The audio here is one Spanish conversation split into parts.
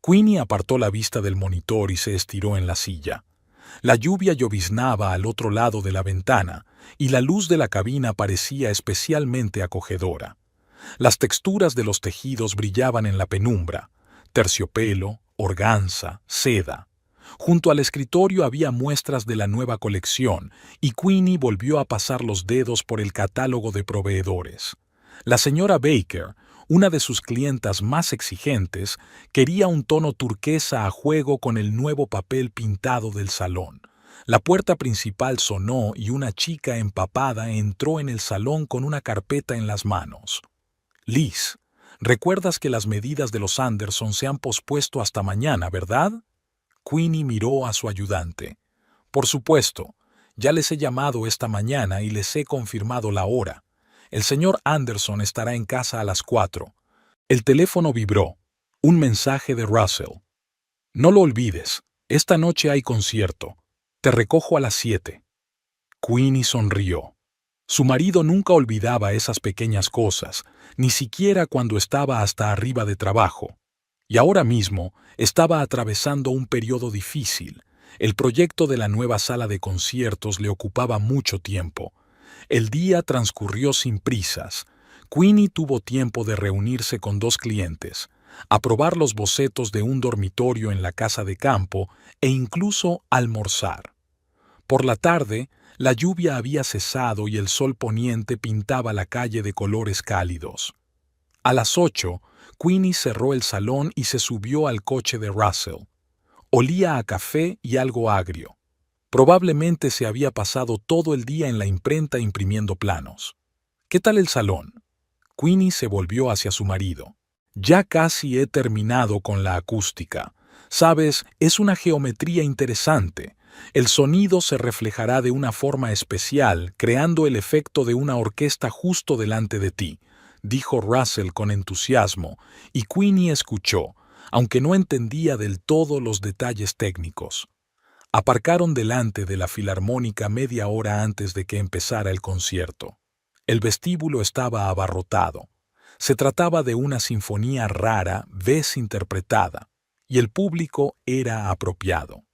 Queenie apartó la vista del monitor y se estiró en la silla. La lluvia lloviznaba al otro lado de la ventana, y la luz de la cabina parecía especialmente acogedora. Las texturas de los tejidos brillaban en la penumbra: terciopelo, organza, seda. Junto al escritorio había muestras de la nueva colección, y Queenie volvió a pasar los dedos por el catálogo de proveedores. La señora Baker, una de sus clientas más exigentes, quería un tono turquesa a juego con el nuevo papel pintado del salón. La puerta principal sonó y una chica empapada entró en el salón con una carpeta en las manos. «Liz, recuerdas que las medidas de los Anderson se han pospuesto hasta mañana, ¿verdad?» Queenie miró a su ayudante. «Por supuesto. Ya les he llamado esta mañana y les he confirmado la hora. El señor Anderson estará en casa a las 4. El teléfono vibró. Un mensaje de Russell. «No lo olvides. Esta noche hay concierto. Te recojo a las 7». Queenie sonrió. Su marido nunca olvidaba esas pequeñas cosas, ni siquiera cuando estaba hasta arriba de trabajo. Y ahora mismo estaba atravesando un periodo difícil. El proyecto de la nueva sala de conciertos le ocupaba mucho tiempo. El día transcurrió sin prisas. Queenie tuvo tiempo de reunirse con 2 clientes, aprobar los bocetos de un dormitorio en la casa de campo e incluso almorzar. Por la tarde, la lluvia había cesado y el sol poniente pintaba la calle de colores cálidos. A las 8, Queenie cerró el salón y se subió al coche de Russell. Olía a café y algo agrio. Probablemente se había pasado todo el día en la imprenta imprimiendo planos. «¿Qué tal el salón?» Queenie se volvió hacia su marido. «Ya casi he terminado con la acústica. Sabes, es una geometría interesante. El sonido se reflejará de una forma especial, creando el efecto de una orquesta justo delante de ti», dijo Russell con entusiasmo, y Queenie escuchó, aunque no entendía del todo los detalles técnicos. Aparcaron delante de la filarmónica media hora antes de que empezara el concierto. El vestíbulo estaba abarrotado. Se trataba de una sinfonía rara, desinterpretada, y el público era apropiado.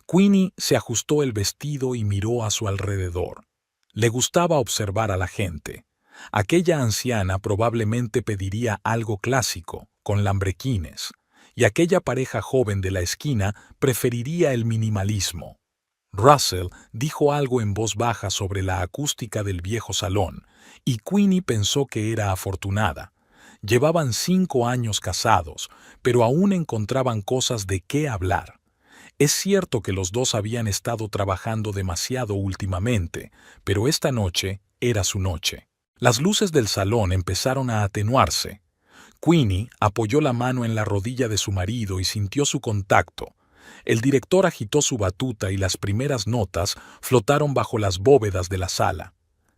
Queenie se ajustó el vestido y miró a su alrededor. Le gustaba observar a la gente. Aquella anciana probablemente pediría algo clásico, con lambrequines, y aquella pareja joven de la esquina preferiría el minimalismo. Russell dijo algo en voz baja sobre la acústica del viejo salón, y Queenie pensó que era afortunada. Llevaban 5 años casados, pero aún encontraban cosas de qué hablar. Es cierto que los dos habían estado trabajando demasiado últimamente, pero esta noche era su noche. Las luces del salón empezaron a atenuarse. Queenie apoyó la mano en la rodilla de su marido y sintió su contacto. El director agitó su batuta y las primeras notas flotaron bajo las bóvedas de la sala.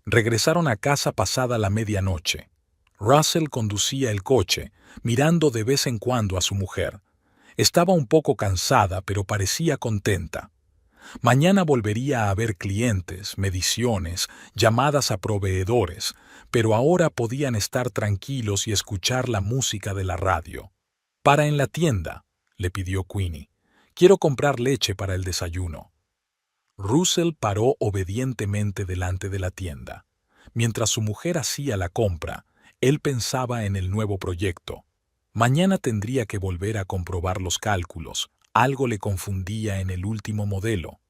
Regresaron a casa pasada la medianoche. Russell conducía el coche, mirando de vez en cuando a su mujer. Estaba un poco cansada, pero parecía contenta. Mañana volvería a haber clientes, mediciones, llamadas a proveedores, pero ahora podían estar tranquilos y escuchar la música de la radio. «Para en la tienda», le pidió Queenie. «Quiero comprar leche para el desayuno». Russell paró obedientemente delante de la tienda. Mientras su mujer hacía la compra, él pensaba en el nuevo proyecto. Mañana tendría que volver a comprobar los cálculos. Algo le confundía en el último modelo.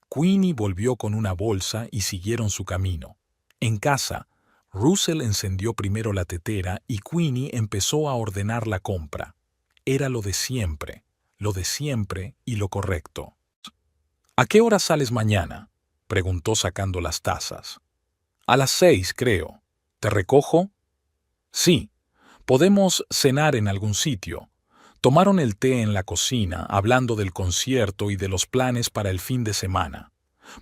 Queenie volvió con una bolsa y siguieron su camino. En casa, Russell encendió primero la tetera y Queenie empezó a ordenar la compra. Era lo de siempre y lo correcto. «¿A qué hora sales mañana?», preguntó sacando las tazas. «A las 6, creo. ¿Te recojo?» «Sí. Podemos cenar en algún sitio». Tomaron el té en la cocina, hablando del concierto y de los planes para el fin de semana.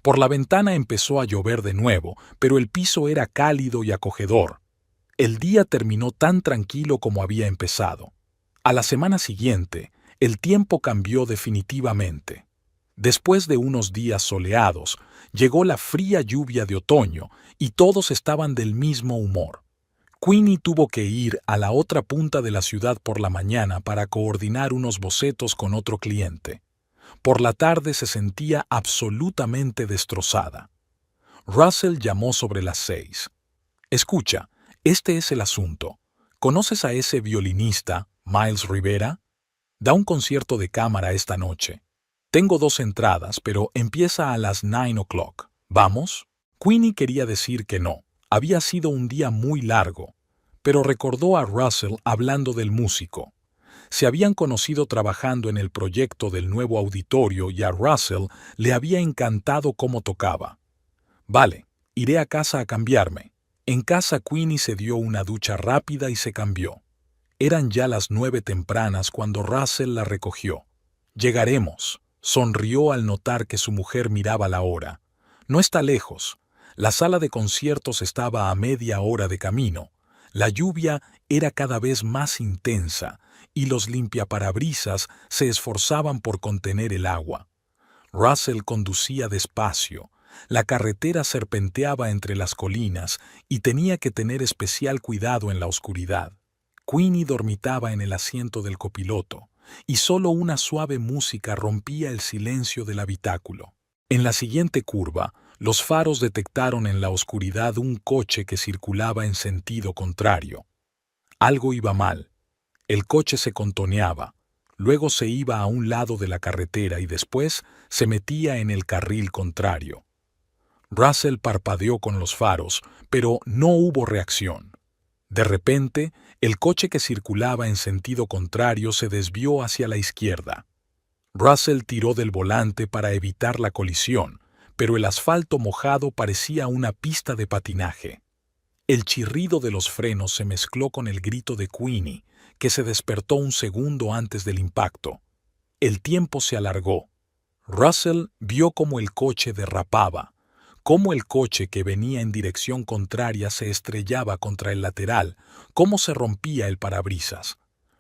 Por la ventana empezó a llover de nuevo, pero el piso era cálido y acogedor. El día terminó tan tranquilo como había empezado. A la semana siguiente, el tiempo cambió definitivamente. Después de unos días soleados, llegó la fría lluvia de otoño y todos estaban del mismo humor. Queenie tuvo que ir a la otra punta de la ciudad por la mañana para coordinar unos bocetos con otro cliente. Por la tarde se sentía absolutamente destrozada. Russell llamó sobre las 6. Escucha, este es el asunto. ¿Conoces a ese violinista, Miles Rivera? Da un concierto de cámara esta noche. Tengo 2 entradas, pero empieza a las 9 o'clock. ¿Vamos? Queenie quería decir que no. Había sido un día muy largo, pero recordó a Russell hablando del músico. Se habían conocido trabajando en el proyecto del nuevo auditorio y a Russell le había encantado cómo tocaba. Vale, iré a casa a cambiarme. En casa Queenie se dio una ducha rápida y se cambió. Eran ya las 9 tempranas cuando Russell la recogió. Llegaremos, sonrió al notar que su mujer miraba la hora. No está lejos. La sala de conciertos estaba a media hora de camino. La lluvia era cada vez más intensa y los limpiaparabrisas se esforzaban por contener el agua. Russell conducía despacio. La carretera serpenteaba entre las colinas y tenía que tener especial cuidado en la oscuridad. Queenie dormitaba en el asiento del copiloto y solo una suave música rompía el silencio del habitáculo. En la siguiente curva, los faros detectaron en la oscuridad un coche que circulaba en sentido contrario. Algo iba mal. El coche se contoneaba, luego se iba a un lado de la carretera y después se metía en el carril contrario. Russell parpadeó con los faros, pero no hubo reacción. De repente, el coche que circulaba en sentido contrario se desvió hacia la izquierda. Russell tiró del volante para evitar la colisión, pero el asfalto mojado parecía una pista de patinaje. El chirrido de los frenos se mezcló con el grito de Queenie, que se despertó un segundo antes del impacto. El tiempo se alargó. Russell vio cómo el coche derrapaba, cómo el coche que venía en dirección contraria se estrellaba contra el lateral, cómo se rompía el parabrisas.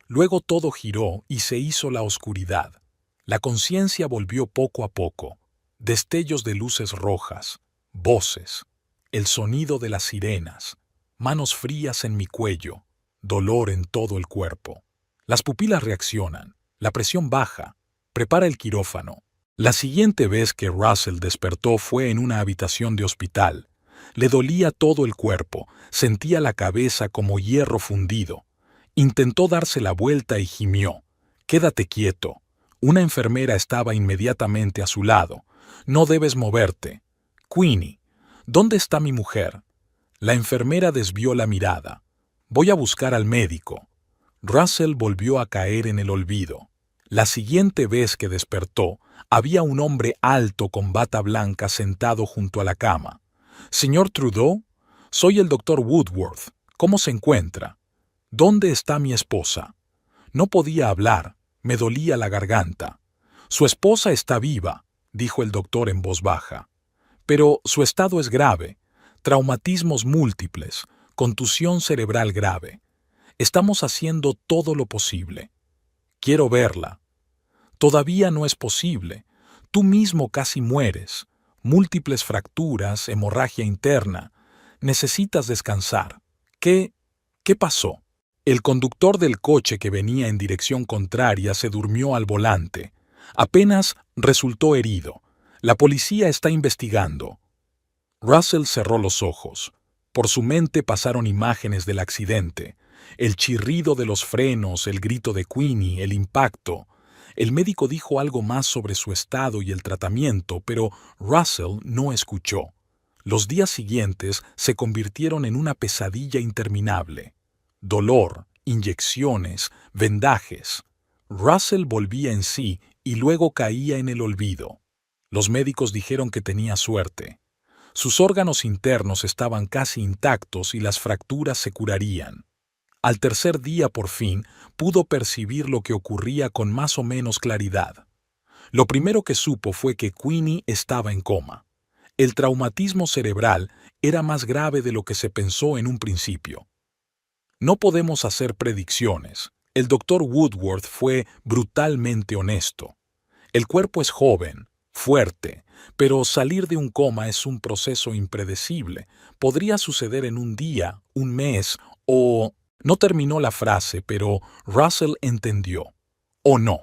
Luego todo giró y se hizo la oscuridad. La conciencia volvió poco a poco. Destellos de luces rojas, voces, el sonido de las sirenas, manos frías en mi cuello, dolor en todo el cuerpo. Las pupilas reaccionan, la presión baja, prepara el quirófano. La siguiente vez que Russell despertó fue en una habitación de hospital. Le dolía todo el cuerpo, sentía la cabeza como hierro fundido. Intentó darse la vuelta y gimió. «Quédate quieto». Una enfermera estaba inmediatamente a su lado. «No debes moverte». «Queenie, ¿dónde está mi mujer?» La enfermera desvió la mirada. «Voy a buscar al médico». Russell volvió a caer en el olvido. La siguiente vez que despertó, había un hombre alto con bata blanca sentado junto a la cama. «Señor Trudeau, soy el doctor Woodworth. ¿Cómo se encuentra? ¿Dónde está mi esposa?» No podía hablar, me dolía la garganta. «Su esposa está viva», dijo el doctor en voz baja. «Pero su estado es grave. Traumatismos múltiples, contusión cerebral grave. Estamos haciendo todo lo posible. Quiero verla». «Todavía no es posible. Tú mismo casi mueres. Múltiples fracturas, hemorragia interna. Necesitas descansar». ¿Qué pasó? El conductor del coche que venía en dirección contraria se durmió al volante. Apenas resultó herido. La policía está investigando. Russell cerró los ojos. Por su mente pasaron imágenes del accidente. El chirrido de los frenos, el grito de Queenie, el impacto. El médico dijo algo más sobre su estado y el tratamiento, pero Russell no escuchó. Los días siguientes se convirtieron en una pesadilla interminable. Dolor, inyecciones, vendajes. Russell volvía en sí y luego caía en el olvido. Los médicos dijeron que tenía suerte. Sus órganos internos estaban casi intactos y las fracturas se curarían. Al tercer día, por fin, pudo percibir lo que ocurría con más o menos claridad. Lo primero que supo fue que Queenie estaba en coma. El traumatismo cerebral era más grave de lo que se pensó en un principio. No podemos hacer predicciones. El doctor Woodworth fue brutalmente honesto. El cuerpo es joven, fuerte, pero salir de un coma es un proceso impredecible. Podría suceder en un día, un mes O no terminó la frase, pero Russell entendió. O no.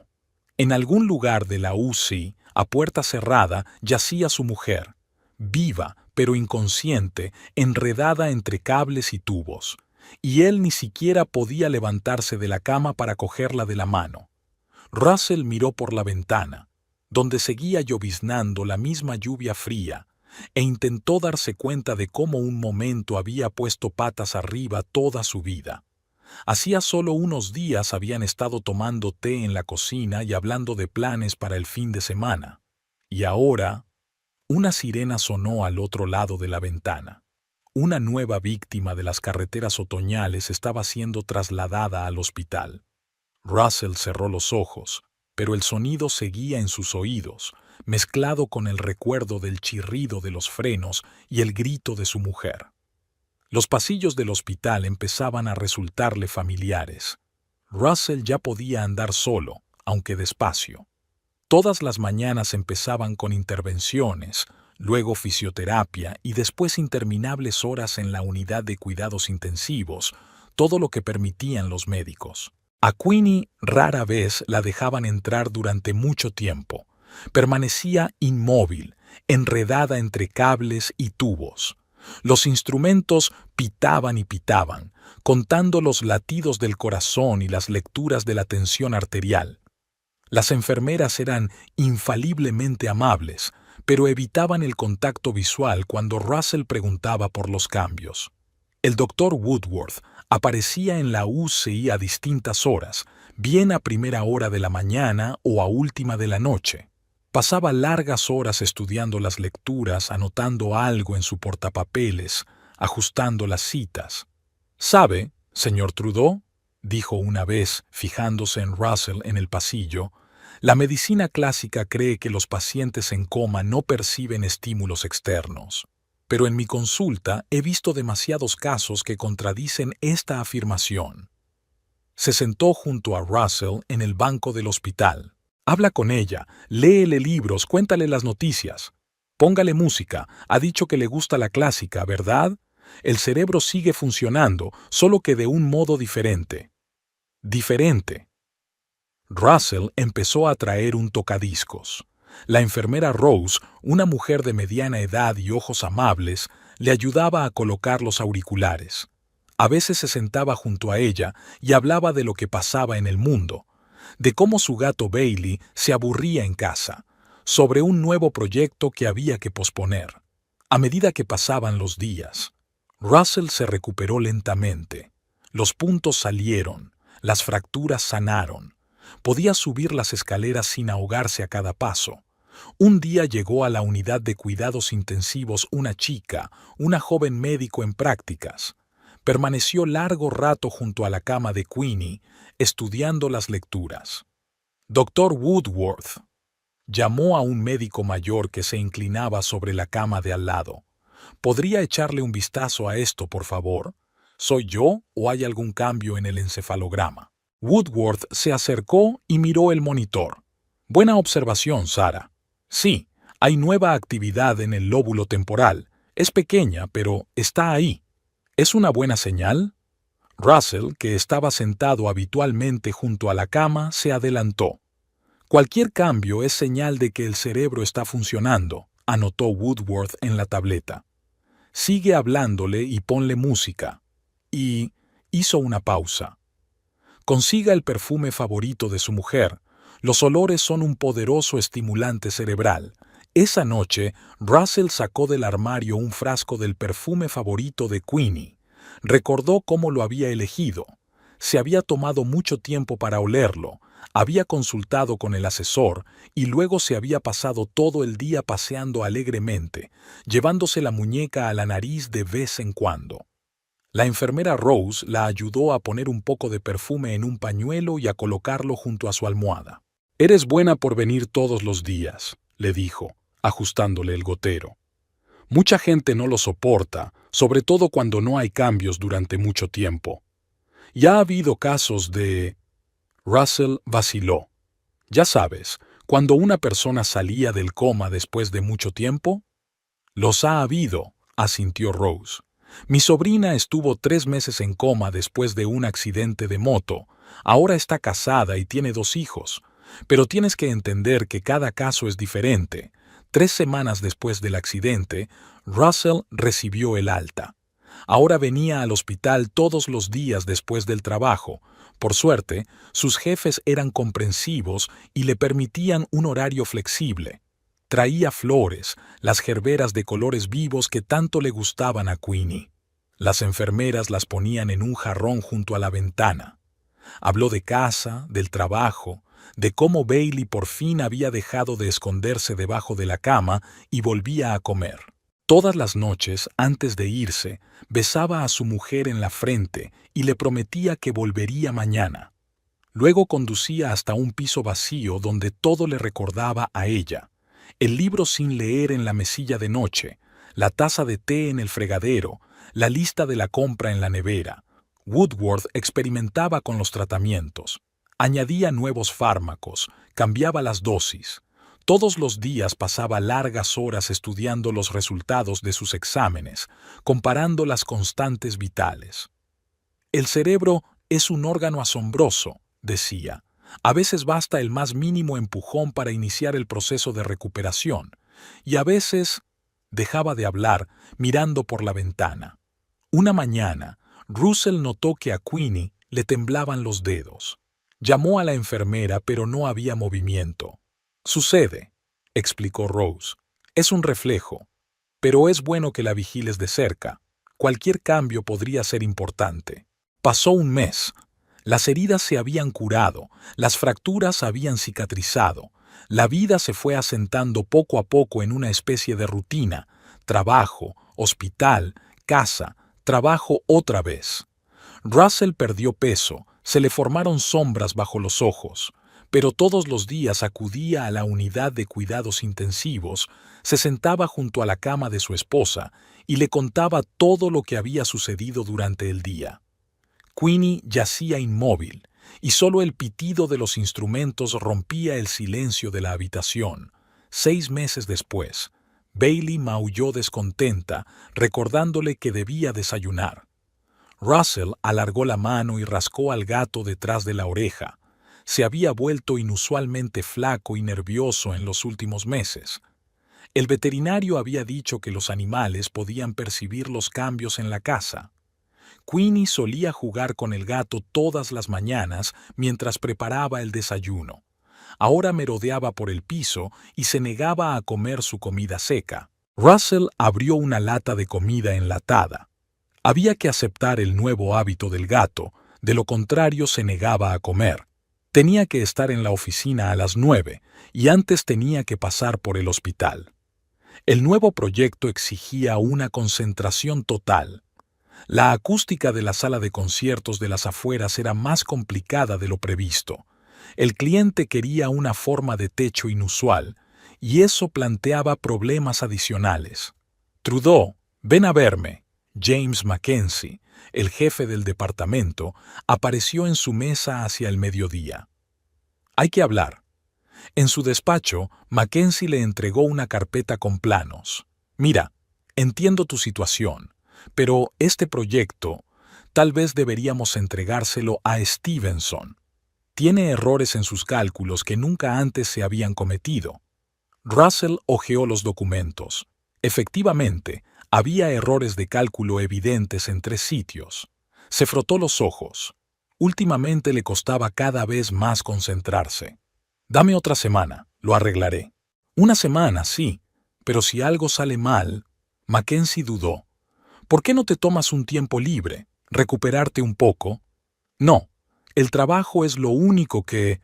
En algún lugar de la UCI, a puerta cerrada, yacía su mujer, viva pero inconsciente, enredada entre cables y tubos, y él ni siquiera podía levantarse de la cama para cogerla de la mano. Russell miró por la ventana, donde seguía lloviznando la misma lluvia fría, e intentó darse cuenta de cómo un momento había puesto patas arriba toda su vida. Hacía solo unos días habían estado tomando té en la cocina y hablando de planes para el fin de semana. Y ahora, una sirena sonó al otro lado de la ventana. Una nueva víctima de las carreteras otoñales estaba siendo trasladada al hospital. Russell cerró los ojos, pero el sonido seguía en sus oídos, mezclado con el recuerdo del chirrido de los frenos y el grito de su mujer. Los pasillos del hospital empezaban a resultarle familiares. Russell ya podía andar solo, aunque despacio. Todas las mañanas empezaban con intervenciones, luego fisioterapia y después interminables horas en la unidad de cuidados intensivos, todo lo que permitían los médicos. A Queenie rara vez la dejaban entrar durante mucho tiempo. Permanecía inmóvil, enredada entre cables y tubos. Los instrumentos pitaban y pitaban, contando los latidos del corazón y las lecturas de la tensión arterial. Las enfermeras eran infaliblemente amables, pero evitaban el contacto visual cuando Russell preguntaba por los cambios. El doctor Woodworth aparecía en la UCI a distintas horas, bien a primera hora de la mañana o a última de la noche. Pasaba largas horas estudiando las lecturas, anotando algo en su portapapeles, ajustando las citas. «¿Sabe, señor Trudeau?», dijo una vez, fijándose en Russell en el pasillo, «la medicina clásica cree que los pacientes en coma no perciben estímulos externos. Pero en mi consulta he visto demasiados casos que contradicen esta afirmación». Se sentó junto a Russell en el banco del hospital. «Habla con ella, léele libros, cuéntale las noticias. Póngale música, ha dicho que le gusta la clásica, ¿verdad? El cerebro sigue funcionando, solo que de un modo diferente». Diferente. Russell empezó a traer un tocadiscos. La enfermera Rose, una mujer de mediana edad y ojos amables, le ayudaba a colocar los auriculares. A veces se sentaba junto a ella y hablaba de lo que pasaba en el mundo, de cómo su gato Bailey se aburría en casa, sobre un nuevo proyecto que había que posponer. A medida que pasaban los días, Russell se recuperó lentamente. Los puntos salieron, las fracturas sanaron. Podía subir las escaleras sin ahogarse a cada paso. Un día llegó a la unidad de cuidados intensivos una chica, una joven médico en prácticas. Permaneció largo rato junto a la cama de Queenie, estudiando las lecturas. «Doctor Woodworth», llamó a un médico mayor que se inclinaba sobre la cama de al lado. «¿Podría echarle un vistazo a esto, por favor? ¿Soy yo o hay algún cambio en el encefalograma?» Woodworth se acercó y miró el monitor. «Buena observación, Sara. Sí, hay nueva actividad en el lóbulo temporal. Es pequeña, pero está ahí. ¿Es una buena señal?» Russell, que estaba sentado habitualmente junto a la cama, se adelantó. «Cualquier cambio es señal de que el cerebro está funcionando», anotó Woodworth en la tableta. «Sigue hablándole y ponle música». Y hizo una pausa. «Consiga el perfume favorito de su mujer. Los olores son un poderoso estimulante cerebral». Esa noche, Russell sacó del armario un frasco del perfume favorito de Queenie. Recordó cómo lo había elegido. Se había tomado mucho tiempo para olerlo, había consultado con el asesor y luego se había pasado todo el día paseando alegremente, llevándose la muñeca a la nariz de vez en cuando. La enfermera Rose la ayudó a poner un poco de perfume en un pañuelo y a colocarlo junto a su almohada. «Eres buena por venir todos los días», le dijo, ajustándole el gotero. «Mucha gente no lo soporta, sobre todo cuando no hay cambios durante mucho tiempo. Ya ha habido casos de...» Russell vaciló. «Ya sabes, cuando una persona salía del coma después de mucho tiempo». «Los ha habido», asintió Rose. Mi sobrina estuvo 3 meses en coma después de un accidente de moto. Ahora está casada y tiene 2 hijos. Pero tienes que entender que cada caso es diferente. 3 semanas después del accidente, Russell recibió el alta. Ahora venía al hospital todos los días después del trabajo. Por suerte, sus jefes eran comprensivos y le permitían un horario flexible. Traía flores, las gerberas de colores vivos que tanto le gustaban a Queenie. Las enfermeras las ponían en un jarrón junto a la ventana. Habló de casa, del trabajo, de cómo Bailey por fin había dejado de esconderse debajo de la cama y volvía a comer. Todas las noches, antes de irse, besaba a su mujer en la frente y le prometía que volvería mañana. Luego conducía hasta un piso vacío donde todo le recordaba a ella. El libro sin leer en la mesilla de noche, la taza de té en el fregadero, la lista de la compra en la nevera. Woodward experimentaba con los tratamientos. Añadía nuevos fármacos, cambiaba las dosis. Todos los días pasaba largas horas estudiando los resultados de sus exámenes, comparando las constantes vitales. El cerebro es un órgano asombroso, decía. A veces basta el más mínimo empujón para iniciar el proceso de recuperación, y a veces dejaba de hablar mirando por la ventana. Una mañana, Russell notó que a Queenie le temblaban los dedos. Llamó a la enfermera, pero no había movimiento. «Sucede», explicó Rose. «Es un reflejo, pero es bueno que la vigiles de cerca. Cualquier cambio podría ser importante». Pasó un mes. Las heridas se habían curado, las fracturas habían cicatrizado. La vida se fue asentando poco a poco en una especie de rutina. Trabajo, hospital, casa, trabajo otra vez. Russell perdió peso, se le formaron sombras bajo los ojos, pero todos los días acudía a la unidad de cuidados intensivos, se sentaba junto a la cama de su esposa y le contaba todo lo que había sucedido durante el día. Queenie yacía inmóvil, y solo el pitido de los instrumentos rompía el silencio de la habitación. 6 meses después, Bailey maulló descontenta, recordándole que debía desayunar. Russell alargó la mano y rascó al gato detrás de la oreja. Se había vuelto inusualmente flaco y nervioso en los últimos meses. El veterinario había dicho que los animales podían percibir los cambios en la casa. Queenie solía jugar con el gato todas las mañanas mientras preparaba el desayuno. Ahora merodeaba por el piso y se negaba a comer su comida seca. Russell abrió una lata de comida enlatada. Había que aceptar el nuevo hábito del gato, de lo contrario se negaba a comer. Tenía que estar en la oficina a las 9 y antes tenía que pasar por el hospital. El nuevo proyecto exigía una concentración total. La acústica de la sala de conciertos de las afueras era más complicada de lo previsto. El cliente quería una forma de techo inusual, y eso planteaba problemas adicionales. «Trudeau, ven a verme». James Mackenzie, el jefe del departamento, apareció en su mesa hacia el mediodía. «Hay que hablar». En su despacho, Mackenzie le entregó una carpeta con planos. «Mira, entiendo tu situación, pero este proyecto, tal vez deberíamos entregárselo a Stevenson. Tiene errores en sus cálculos que nunca antes se habían cometido». Russell hojeó los documentos. Efectivamente, había errores de cálculo evidentes en 3 sitios. Se frotó los ojos. Últimamente le costaba cada vez más concentrarse. «Dame otra semana, lo arreglaré». «Una semana, sí, pero si algo sale mal...» Mackenzie dudó. «¿Por qué no te tomas un tiempo libre? ¿Recuperarte un poco?» «No, el trabajo es lo único que...»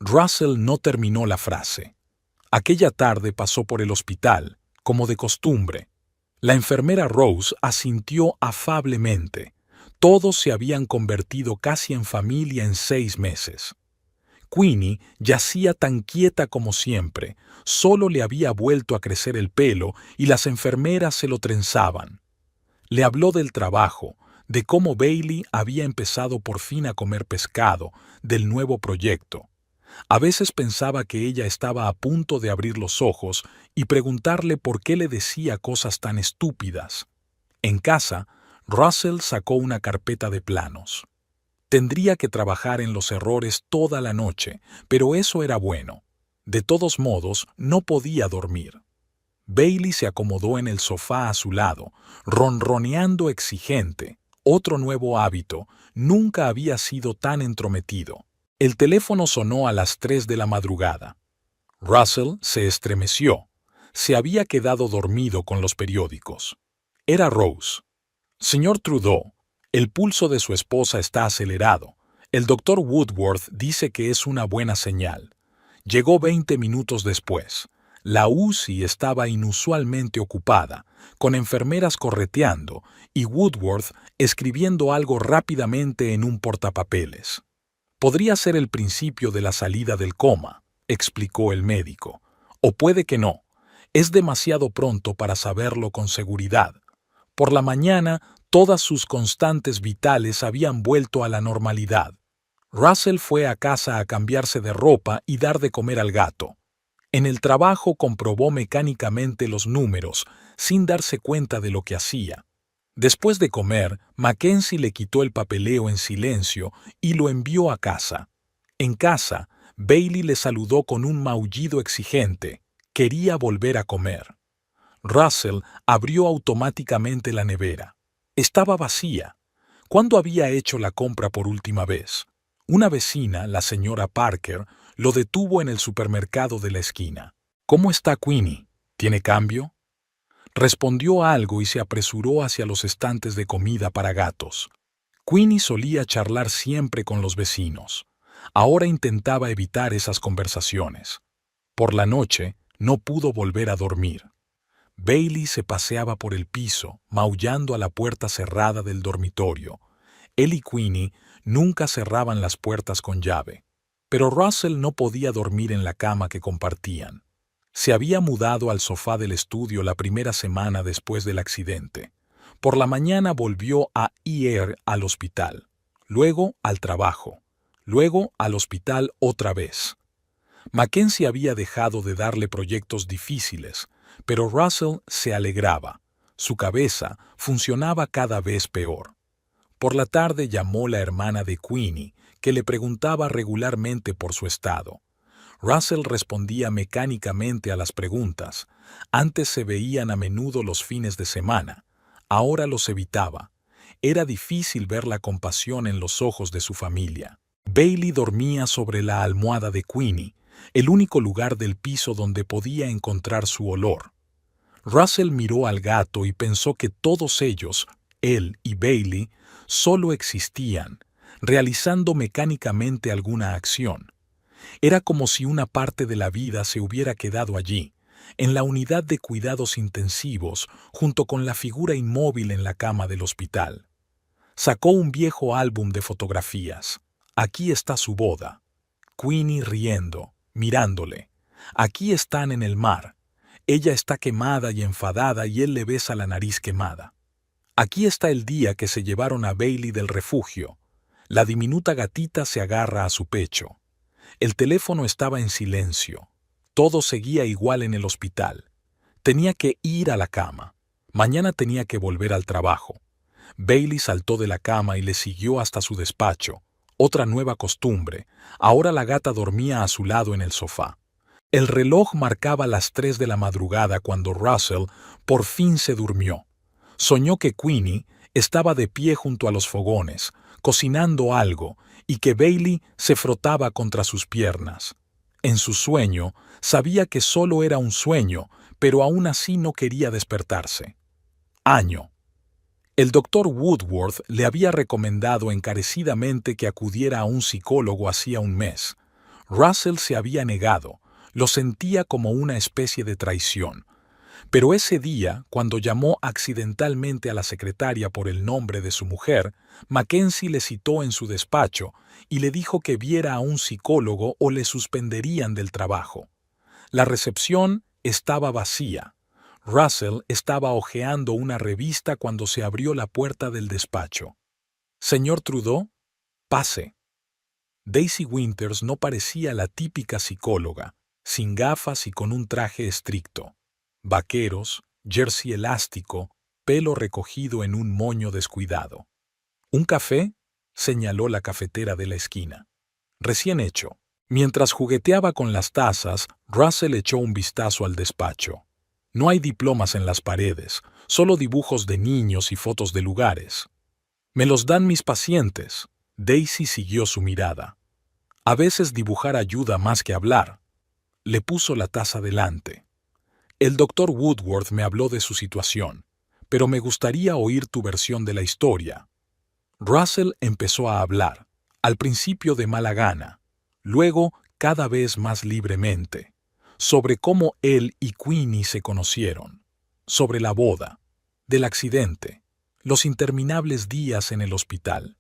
Russell no terminó la frase. Aquella tarde pasó por el hospital, como de costumbre. La enfermera Rose asintió afablemente. Todos se habían convertido casi en familia en 6 meses. Queenie yacía tan quieta como siempre, solo le había vuelto a crecer el pelo y las enfermeras se lo trenzaban. Le habló del trabajo, de cómo Bailey había empezado por fin a comer pescado, del nuevo proyecto. A veces pensaba que ella estaba a punto de abrir los ojos y preguntarle por qué le decía cosas tan estúpidas. En casa, Russell sacó una carpeta de planos. Tendría que trabajar en los errores toda la noche, pero eso era bueno. De todos modos, no podía dormir. Bailey se acomodó en el sofá a su lado, ronroneando exigente. Otro nuevo hábito, nunca había sido tan entrometido. El teléfono sonó a las 3 de la madrugada. Russell se estremeció. Se había quedado dormido con los periódicos. Era Rose. Señor Trudeau, el pulso de su esposa está acelerado. El doctor Woodworth dice que es una buena señal. Llegó 20 minutos después. La UCI estaba inusualmente ocupada, con enfermeras correteando y Woodworth escribiendo algo rápidamente en un portapapeles. Podría ser el principio de la salida del coma, explicó el médico. O puede que no. Es demasiado pronto para saberlo con seguridad. Por la mañana, todas sus constantes vitales habían vuelto a la normalidad. Russell fue a casa a cambiarse de ropa y dar de comer al gato. En el trabajo comprobó mecánicamente los números, sin darse cuenta de lo que hacía. Después de comer, Mackenzie le quitó el papeleo en silencio y lo envió a casa. En casa, Bailey le saludó con un maullido exigente. Quería volver a comer. Russell abrió automáticamente la nevera. Estaba vacía. ¿Cuándo había hecho la compra por última vez? Una vecina, la señora Parker, lo detuvo en el supermercado de la esquina. ¿Cómo está Queenie? ¿Tiene cambio? Respondió algo y se apresuró hacia los estantes de comida para gatos. Queenie solía charlar siempre con los vecinos. Ahora intentaba evitar esas conversaciones. Por la noche, no pudo volver a dormir. Bailey se paseaba por el piso, maullando a la puerta cerrada del dormitorio. Él y Queenie nunca cerraban las puertas con llave. Pero Russell no podía dormir en la cama que compartían. Se había mudado al sofá del estudio la primera semana después del accidente. Por la mañana volvió a ir al hospital, luego al trabajo, luego al hospital otra vez. Mackenzie había dejado de darle proyectos difíciles, pero Russell se alegraba. Su cabeza funcionaba cada vez peor. Por la tarde llamó la hermana de Queenie, que le preguntaba regularmente por su estado. Russell respondía mecánicamente a las preguntas. Antes se veían a menudo los fines de semana. Ahora los evitaba. Era difícil ver la compasión en los ojos de su familia. Bailey dormía sobre la almohada de Queenie, el único lugar del piso donde podía encontrar su olor. Russell miró al gato y pensó que todos ellos, él y Bailey, solo existían, realizando mecánicamente alguna acción. Era como si una parte de la vida se hubiera quedado allí, en la unidad de cuidados intensivos, junto con la figura inmóvil en la cama del hospital. Sacó un viejo álbum de fotografías. Aquí está su boda. Queenie riendo, mirándole. Aquí están en el mar. Ella está quemada y enfadada y él le besa la nariz quemada. Aquí está el día que se llevaron a Bailey del refugio. La diminuta gatita se agarra a su pecho. El teléfono estaba en silencio. Todo seguía igual en el hospital. Tenía que ir a la cama. Mañana tenía que volver al trabajo. Bailey saltó de la cama y le siguió hasta su despacho. Otra nueva costumbre. Ahora la gata dormía a su lado en el sofá. El reloj marcaba las 3 de la madrugada cuando Russell por fin se durmió. Soñó que Queenie estaba de pie junto a los fogones, cocinando algo, y que Bailey se frotaba contra sus piernas. En su sueño, sabía que solo era un sueño, pero aún así no quería despertarse. Año. El doctor Woodworth le había recomendado encarecidamente que acudiera a un psicólogo hacía un mes. Russell se había negado, lo sentía como una especie de traición. Pero ese día, cuando llamó accidentalmente a la secretaria por el nombre de su mujer, Mackenzie le citó en su despacho y le dijo que viera a un psicólogo o le suspenderían del trabajo. La recepción estaba vacía. Russell estaba hojeando una revista cuando se abrió la puerta del despacho. «Señor Trudeau, pase». Daisy Winters no parecía la típica psicóloga, sin gafas y con un traje estricto. Vaqueros, jersey elástico, pelo recogido en un moño descuidado. ¿Un café?, señaló la cafetera de la esquina. Recién hecho. Mientras jugueteaba con las tazas, Russell echó un vistazo al despacho. No hay diplomas en las paredes, solo dibujos de niños y fotos de lugares. Me los dan mis pacientes. Daisy siguió su mirada. A veces dibujar ayuda más que hablar. Le puso la taza delante. El doctor Woodworth me habló de su situación, pero me gustaría oír tu versión de la historia. Russell empezó a hablar, al principio de mala gana, luego cada vez más libremente, sobre cómo él y Queenie se conocieron, sobre la boda, del accidente, los interminables días en el hospital.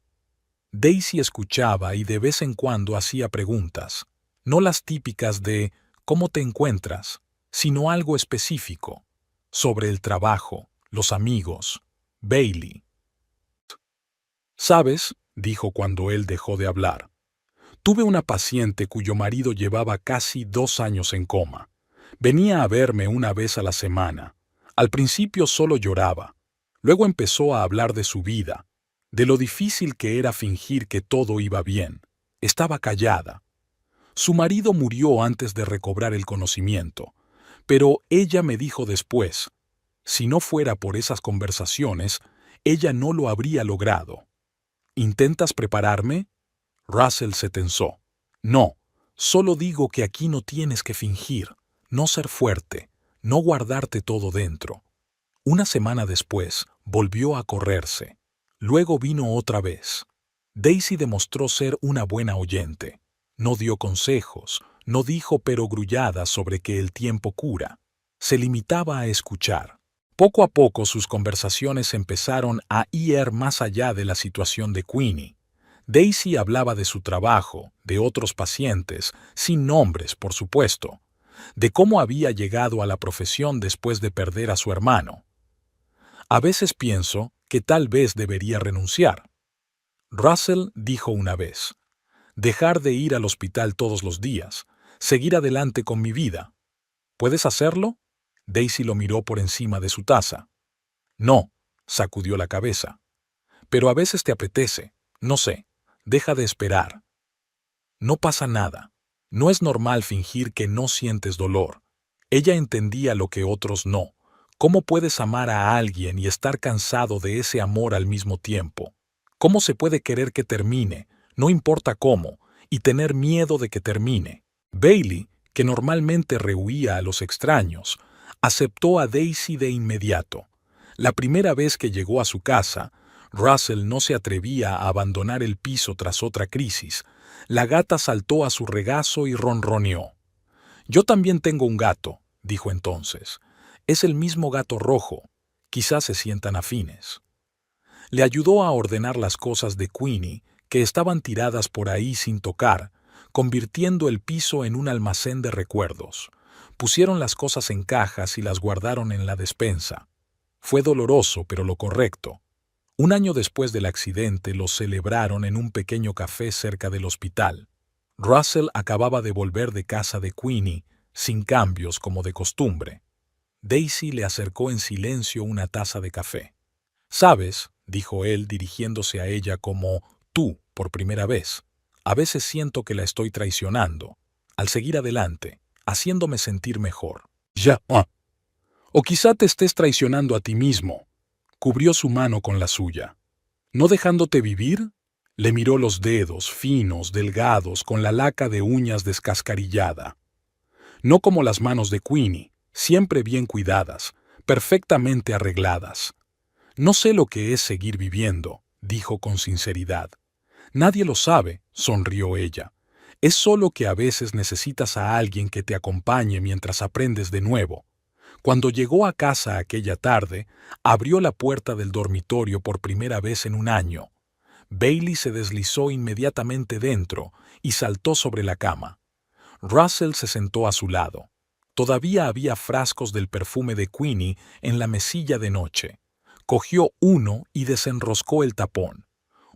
Daisy escuchaba y de vez en cuando hacía preguntas, no las típicas de ¿cómo te encuentras?, sino algo específico, sobre el trabajo, los amigos, Bailey. «¿Sabes?», dijo cuando él dejó de hablar. «Tuve una paciente cuyo marido llevaba casi 2 años en coma. Venía a verme una vez a la semana. Al principio solo lloraba. Luego empezó a hablar de su vida, de lo difícil que era fingir que todo iba bien. Estaba callada. Su marido murió antes de recobrar el conocimiento, pero ella me dijo después, si no fuera por esas conversaciones, ella no lo habría logrado. ¿Intentas prepararme?». Russell se tensó. «No, solo digo que aquí no tienes que fingir, no ser fuerte, no guardarte todo dentro». Una semana después, volvió a correrse. Luego vino otra vez. Daisy demostró ser una buena oyente. No dio consejos, no dijo perogrulladas sobre que el tiempo cura. Se limitaba a escuchar. Poco a poco sus conversaciones empezaron a ir más allá de la situación de Queenie. Daisy hablaba de su trabajo, de otros pacientes, sin nombres, por supuesto, de cómo había llegado a la profesión después de perder a su hermano. «A veces pienso que tal vez debería renunciar». Russell dijo una vez, «dejar de ir al hospital todos los días, seguir adelante con mi vida. ¿Puedes hacerlo?». Daisy lo miró por encima de su taza. «No», sacudió la cabeza. «Pero a veces te apetece, no sé, deja de esperar. No pasa nada. No es normal fingir que no sientes dolor». Ella entendía lo que otros no. ¿Cómo puedes amar a alguien y estar cansado de ese amor al mismo tiempo? ¿Cómo se puede querer que termine, no importa cómo, y tener miedo de que termine? Bailey, que normalmente rehuía a los extraños, aceptó a Daisy de inmediato. La primera vez que llegó a su casa, Russell no se atrevía a abandonar el piso tras otra crisis. La gata saltó a su regazo y ronroneó. «Yo también tengo un gato», dijo entonces. «Es el mismo gato rojo. Quizás se sientan afines». Le ayudó a ordenar las cosas de Queenie, que estaban tiradas por ahí sin tocar, convirtiendo el piso en un almacén de recuerdos. Pusieron las cosas en cajas y las guardaron en la despensa. Fue doloroso, pero lo correcto. Un año después del accidente lo celebraron en un pequeño café cerca del hospital. Russell acababa de volver de casa de Queenie, sin cambios como de costumbre. Daisy le acercó en silencio una taza de café. «¿Sabes?», dijo él dirigiéndose a ella como tú por primera vez. «A veces siento que la estoy traicionando, al seguir adelante, haciéndome sentir mejor». «Ya, o quizá te estés traicionando a ti mismo». Cubrió su mano con la suya. «¿No dejándote vivir?». Le miró los dedos, finos, delgados, con la laca de uñas descascarillada. No como las manos de Queenie, siempre bien cuidadas, perfectamente arregladas. «No sé lo que es seguir viviendo», dijo con sinceridad. «Nadie lo sabe», sonrió ella. «Es solo que a veces necesitas a alguien que te acompañe mientras aprendes de nuevo». Cuando llegó a casa aquella tarde, abrió la puerta del dormitorio por primera vez en un año. Bailey se deslizó inmediatamente dentro y saltó sobre la cama. Russell se sentó a su lado. Todavía había frascos del perfume de Queenie en la mesilla de noche. Cogió uno y desenroscó el tapón.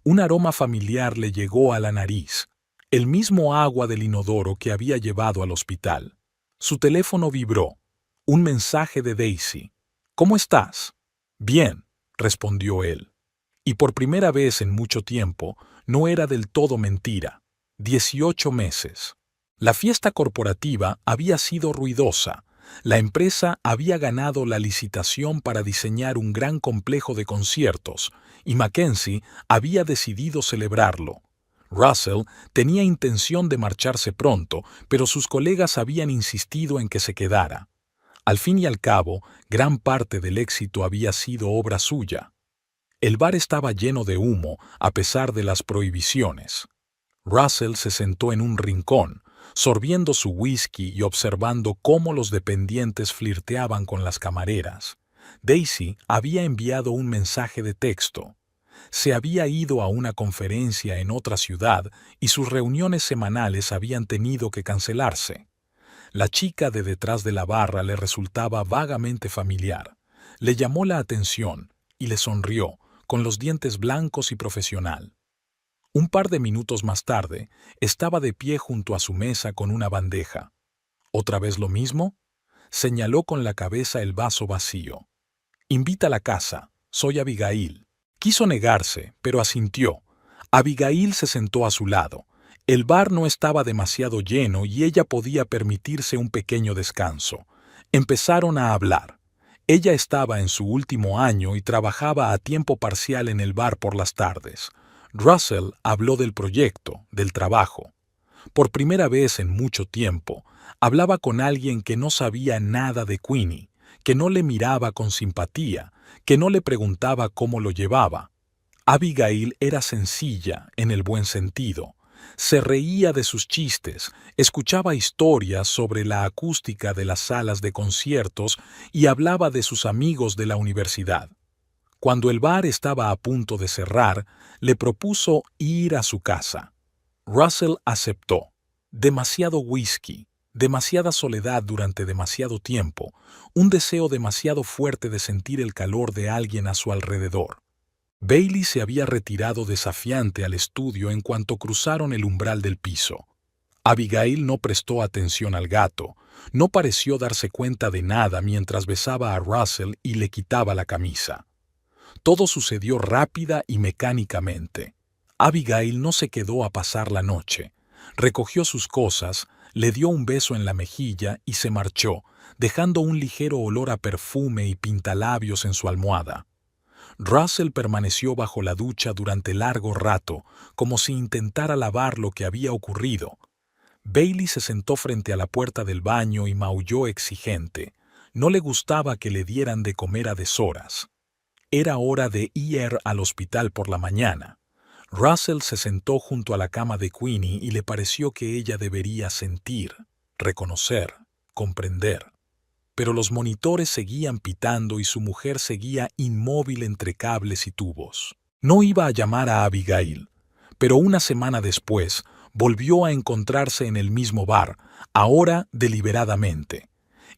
Un aroma familiar le llegó a la nariz, el mismo agua del inodoro que había llevado al hospital. Su teléfono vibró. Un mensaje de Daisy. «¿Cómo estás?». Bien, respondió él. Y por primera vez en mucho tiempo, no era del todo mentira. 18 meses. La fiesta corporativa había sido ruidosa. La empresa había ganado la licitación para diseñar un gran complejo de conciertos, y Mackenzie había decidido celebrarlo. Russell tenía intención de marcharse pronto, pero sus colegas habían insistido en que se quedara. Al fin y al cabo, gran parte del éxito había sido obra suya. El bar estaba lleno de humo, a pesar de las prohibiciones. Russell se sentó en un rincón, sorbiendo su whisky y observando cómo los dependientes flirteaban con las camareras. Daisy había enviado un mensaje de texto. Se había ido a una conferencia en otra ciudad y sus reuniones semanales habían tenido que cancelarse. La chica de detrás de la barra le resultaba vagamente familiar. Le llamó la atención y le sonrió, con los dientes blancos y profesional. Un par de minutos más tarde, estaba de pie junto a su mesa con una bandeja. ¿Otra vez lo mismo? Señaló con la cabeza el vaso vacío. Invita a la casa. Soy Abigail. Quiso negarse, pero asintió. Abigail se sentó a su lado. El bar no estaba demasiado lleno y ella podía permitirse un pequeño descanso. Empezaron a hablar. Ella estaba en su último año y trabajaba a tiempo parcial en el bar por las tardes. Russell habló del proyecto, del trabajo. Por primera vez en mucho tiempo, hablaba con alguien que no sabía nada de Queenie, que no le miraba con simpatía, que no le preguntaba cómo lo llevaba. Abigail era sencilla en el buen sentido. Se reía de sus chistes, escuchaba historias sobre la acústica de las salas de conciertos y hablaba de sus amigos de la universidad. Cuando el bar estaba a punto de cerrar, le propuso ir a su casa. Russell aceptó. Demasiado whisky, demasiada soledad durante demasiado tiempo, un deseo demasiado fuerte de sentir el calor de alguien a su alrededor. Bailey se había retirado desafiante al estudio en cuanto cruzaron el umbral del piso. Abigail no prestó atención al gato, no pareció darse cuenta de nada mientras besaba a Russell y le quitaba la camisa. Todo sucedió rápida y mecánicamente. Abigail no se quedó a pasar la noche. Recogió sus cosas, le dio un beso en la mejilla y se marchó, dejando un ligero olor a perfume y pintalabios en su almohada. Russell permaneció bajo la ducha durante largo rato, como si intentara lavar lo que había ocurrido. Bailey se sentó frente a la puerta del baño y maulló exigente. No le gustaba que le dieran de comer a deshoras. Era hora de ir al hospital por la mañana. Russell se sentó junto a la cama de Queenie y le pareció que ella debería sentir, reconocer, comprender. Pero los monitores seguían pitando y su mujer seguía inmóvil entre cables y tubos. No iba a llamar a Abigail, pero una semana después volvió a encontrarse en el mismo bar, ahora deliberadamente.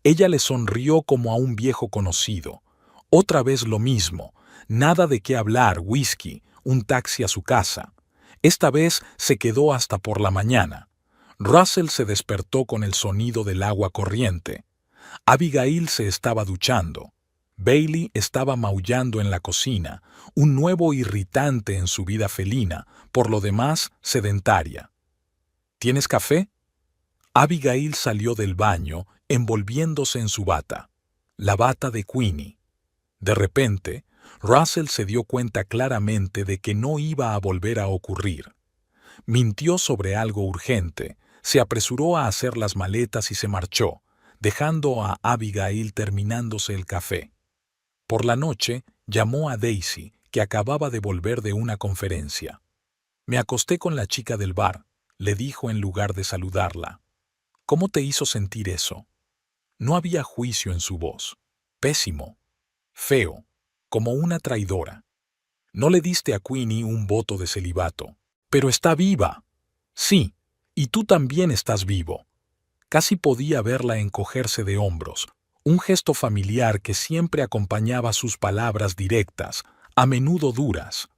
Ella le sonrió como a un viejo conocido. Otra vez lo mismo, nada de qué hablar, whisky, un taxi a su casa. Esta vez se quedó hasta por la mañana. Russell se despertó con el sonido del agua corriente. Abigail se estaba duchando. Bailey estaba maullando en la cocina, un nuevo irritante en su vida felina, por lo demás sedentaria. ¿Tienes café? Abigail salió del baño, envolviéndose en su bata. La bata de Queenie. De repente, Russell se dio cuenta claramente de que no iba a volver a ocurrir. Mintió sobre algo urgente, se apresuró a hacer las maletas y se marchó, dejando a Abigail terminándose el café. Por la noche, llamó a Daisy, que acababa de volver de una conferencia. «Me acosté con la chica del bar», le dijo en lugar de saludarla. «¿Cómo te hizo sentir eso?» No había juicio en su voz. «Pésimo. Feo. Como una traidora. No le diste a Queenie un voto de celibato. Pero está viva. Sí, y tú también estás vivo». Casi podía verla encogerse de hombros, un gesto familiar que siempre acompañaba sus palabras directas, a menudo duras.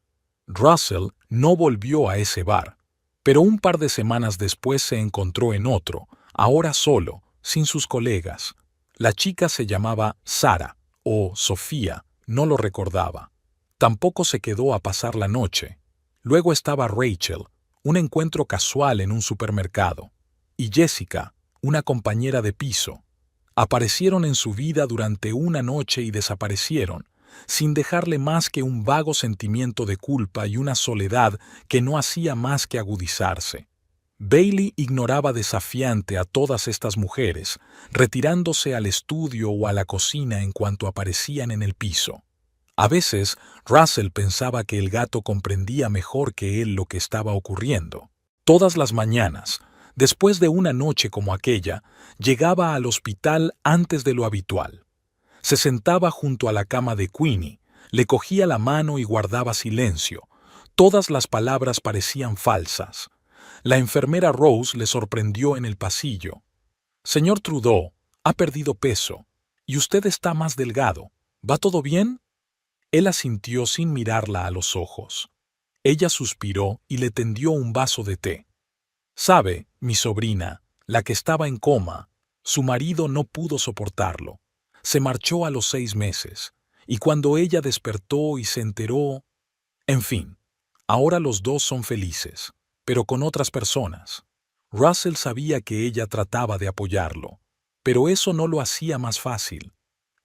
Russell no volvió a ese bar, pero un par de semanas después se encontró en otro, ahora solo, sin sus colegas. La chica se llamaba Sara, o Sofía, No lo recordaba. Tampoco se quedó a pasar la noche. Luego estaba Rachel, un encuentro casual en un supermercado. Y Jessica, una compañera de piso. Aparecieron en su vida durante una noche y desaparecieron, sin dejarle más que un vago sentimiento de culpa y una soledad que no hacía más que agudizarse. Bailey ignoraba desafiante a todas estas mujeres, retirándose al estudio o a la cocina en cuanto aparecían en el piso. A veces, Russell pensaba que el gato comprendía mejor que él lo que estaba ocurriendo. Todas las mañanas, después de una noche como aquella, llegaba al hospital antes de lo habitual. Se sentaba junto a la cama de Queenie, le cogía la mano y guardaba silencio. Todas las palabras parecían falsas. La enfermera Rose le sorprendió en el pasillo. «Señor Trudeau, ha perdido peso, y usted está más delgado. ¿Va todo bien?» Él asintió sin mirarla a los ojos. Ella suspiró y le tendió un vaso de té. «Sabe, mi sobrina, la que estaba en coma, su marido no pudo soportarlo. Se marchó a los 6 meses, y cuando ella despertó y se enteró... En fin, ahora los dos son felices, pero con otras personas». Russell sabía que ella trataba de apoyarlo, pero eso no lo hacía más fácil.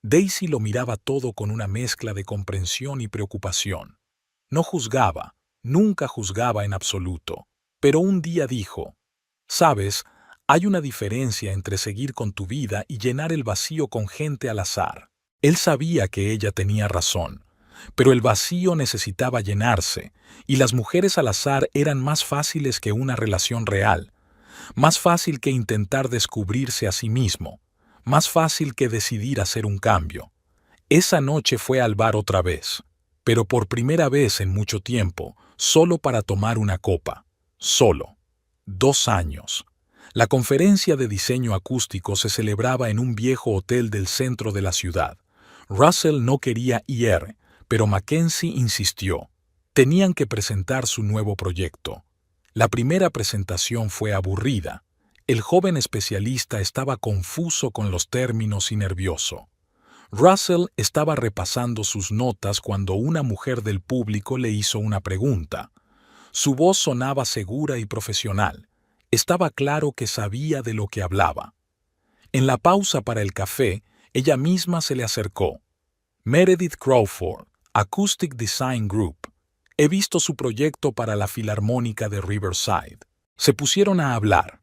Daisy lo miraba todo con una mezcla de comprensión y preocupación. No juzgaba, nunca juzgaba en absoluto, pero un día dijo: «Sabes, hay una diferencia entre seguir con tu vida y llenar el vacío con gente al azar». Él sabía que ella tenía razón, pero el vacío necesitaba llenarse, y las mujeres al azar eran más fáciles que una relación real, más fácil que intentar descubrirse a sí mismo, más fácil que decidir hacer un cambio. Esa noche fue al bar otra vez, pero por primera vez en mucho tiempo, solo para tomar una copa. Solo. 2 años. La conferencia de diseño acústico se celebraba en un viejo hotel del centro de la ciudad. Russell no quería ir, pero Mackenzie insistió. Tenían que presentar su nuevo proyecto. La primera presentación fue aburrida. El joven especialista estaba confuso con los términos y nervioso. Russell estaba repasando sus notas cuando una mujer del público le hizo una pregunta. Su voz sonaba segura y profesional. Estaba claro que sabía de lo que hablaba. En la pausa para el café, ella misma se le acercó. «Meredith Crawford, Acoustic Design Group. He visto su proyecto para la Filarmónica de Riverside». Se pusieron a hablar.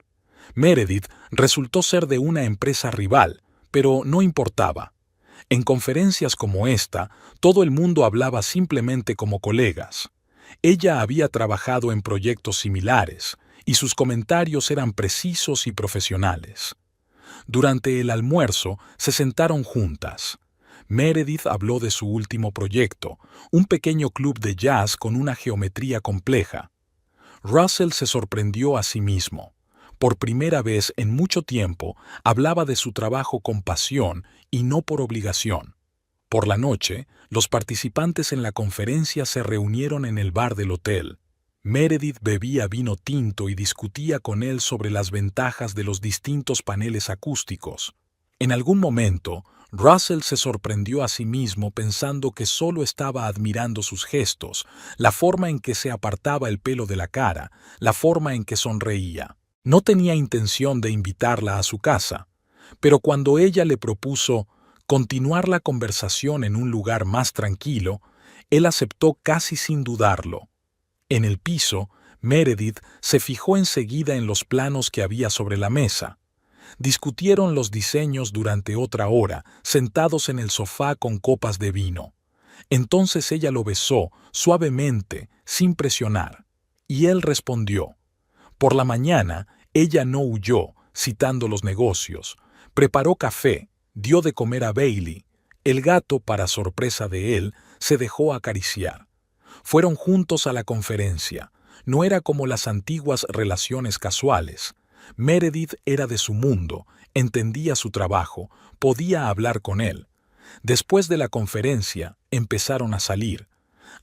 Meredith resultó ser de una empresa rival, pero no importaba. En conferencias como esta, todo el mundo hablaba simplemente como colegas. Ella había trabajado en proyectos similares, y sus comentarios eran precisos y profesionales. Durante el almuerzo se sentaron juntas. Meredith habló de su último proyecto, un pequeño club de jazz con una geometría compleja. Russell se sorprendió a sí mismo. Por primera vez en mucho tiempo hablaba de su trabajo con pasión y no por obligación. Por la noche, los participantes en la conferencia se reunieron en el bar del hotel. Meredith bebía vino tinto y discutía con él sobre las ventajas de los distintos paneles acústicos. En algún momento, Russell se sorprendió a sí mismo pensando que solo estaba admirando sus gestos, la forma en que se apartaba el pelo de la cara, la forma en que sonreía. No tenía intención de invitarla a su casa, pero cuando ella le propuso continuar la conversación en un lugar más tranquilo, él aceptó casi sin dudarlo. En el piso, Meredith se fijó enseguida en los planos que había sobre la mesa. Discutieron los diseños durante otra hora, sentados en el sofá con copas de vino. Entonces ella lo besó, suavemente, sin presionar, y él respondió. Por la mañana, ella no huyó, citando los negocios. Preparó café, dio de comer a Bailey. El gato, para sorpresa de él, se dejó acariciar. Fueron juntos a la conferencia. No era como las antiguas relaciones casuales. Meredith era de su mundo, entendía su trabajo, podía hablar con él. Después de la conferencia, empezaron a salir.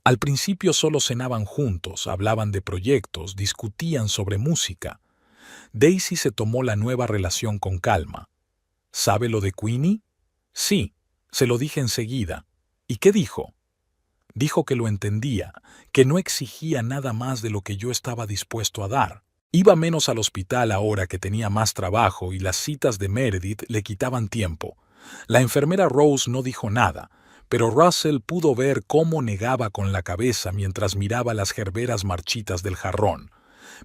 Al principio solo cenaban juntos, hablaban de proyectos, discutían sobre música. Daisy se tomó la nueva relación con calma. ¿Sabe lo de Queenie? Sí, se lo dije enseguida. ¿Y qué dijo? Dijo que lo entendía, que no exigía nada más de lo que yo estaba dispuesto a dar. Iba menos al hospital ahora que tenía más trabajo y las citas de Meredith le quitaban tiempo. La enfermera Rose no dijo nada, pero Russell pudo ver cómo negaba con la cabeza mientras miraba las gerberas marchitas del jarrón.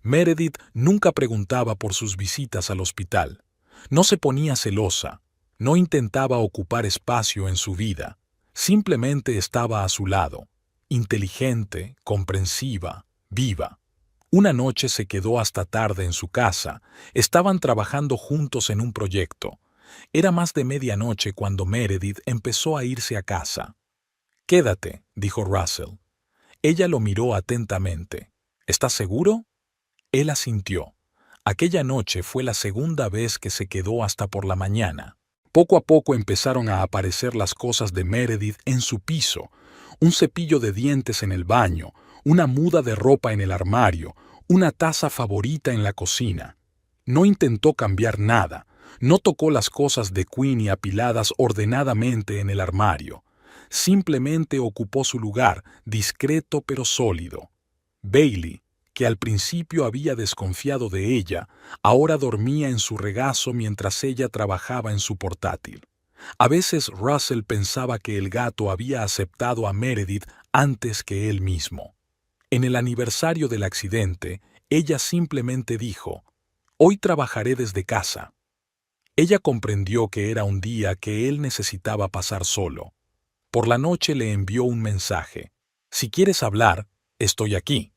Meredith nunca preguntaba por sus visitas al hospital. No se ponía celosa, no intentaba ocupar espacio en su vida. Simplemente estaba a su lado, inteligente, comprensiva, viva. Una noche se quedó hasta tarde en su casa. Estaban trabajando juntos en un proyecto. Era más de medianoche cuando Meredith empezó a irse a casa. «Quédate», dijo Russell. Ella lo miró atentamente. «¿Estás seguro?» Él asintió. Aquella noche fue la segunda vez que se quedó hasta por la mañana. Poco a poco empezaron a aparecer las cosas de Meredith en su piso, un cepillo de dientes en el baño, una muda de ropa en el armario, una taza favorita en la cocina. No intentó cambiar nada, no tocó las cosas de Queenie apiladas ordenadamente en el armario. Simplemente ocupó su lugar, discreto pero sólido. Bailey, que al principio había desconfiado de ella, ahora dormía en su regazo mientras ella trabajaba en su portátil. A veces Russell pensaba que el gato había aceptado a Meredith antes que él mismo. En el aniversario del accidente, ella simplemente dijo: «Hoy trabajaré desde casa». Ella comprendió que era un día que él necesitaba pasar solo. Por la noche le envió un mensaje: «Si quieres hablar, estoy aquí».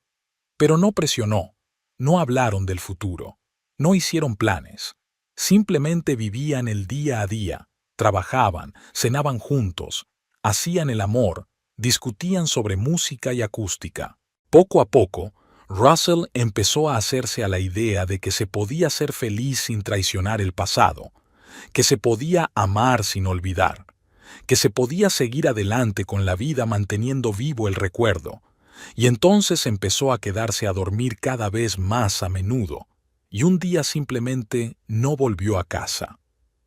Pero no presionó, no hablaron del futuro, no hicieron planes. Simplemente vivían el día a día, trabajaban, cenaban juntos, hacían el amor, discutían sobre música y acústica. Poco a poco, Russell empezó a hacerse a la idea de que se podía ser feliz sin traicionar el pasado, que se podía amar sin olvidar, que se podía seguir adelante con la vida manteniendo vivo el recuerdo. Y entonces empezó a quedarse a dormir cada vez más a menudo, y un día simplemente no volvió a casa.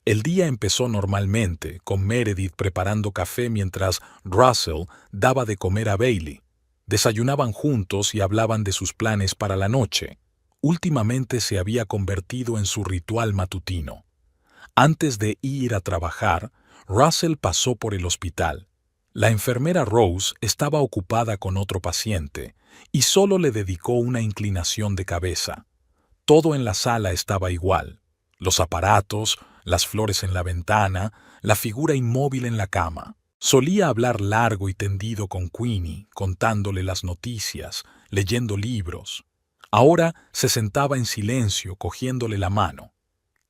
El día empezó normalmente, con Meredith preparando café mientras Russell daba de comer a Bailey. Desayunaban juntos y hablaban de sus planes para la noche. Últimamente se había convertido en su ritual matutino. Antes de ir a trabajar, Russell pasó por el hospital. La enfermera Rose estaba ocupada con otro paciente y solo le dedicó una inclinación de cabeza. Todo en la sala estaba igual: los aparatos, las flores en la ventana, la figura inmóvil en la cama. Solía hablar largo y tendido con Queenie, contándole las noticias, leyendo libros. Ahora se sentaba en silencio, cogiéndole la mano.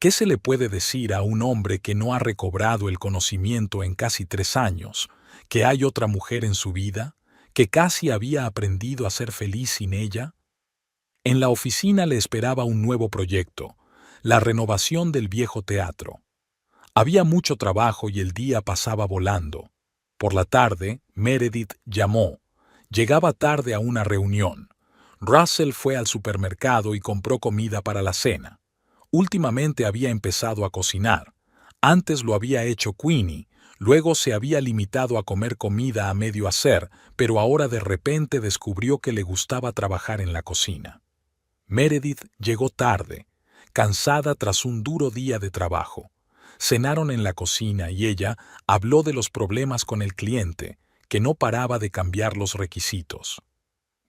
¿Qué se le puede decir a un hombre que no ha recobrado el conocimiento en casi 3 años? ¿Que hay otra mujer en su vida? ¿Que casi había aprendido a ser feliz sin ella? En la oficina le esperaba un nuevo proyecto: la renovación del viejo teatro. Había mucho trabajo y el día pasaba volando. Por la tarde, Meredith llamó. Llegaba tarde a una reunión. Russell fue al supermercado y compró comida para la cena. Últimamente había empezado a cocinar. Antes lo había hecho Queenie. Luego se había limitado a comer comida a medio hacer, pero ahora de repente descubrió que le gustaba trabajar en la cocina. Meredith llegó tarde, cansada tras un duro día de trabajo. Cenaron en la cocina y ella habló de los problemas con el cliente, que no paraba de cambiar los requisitos.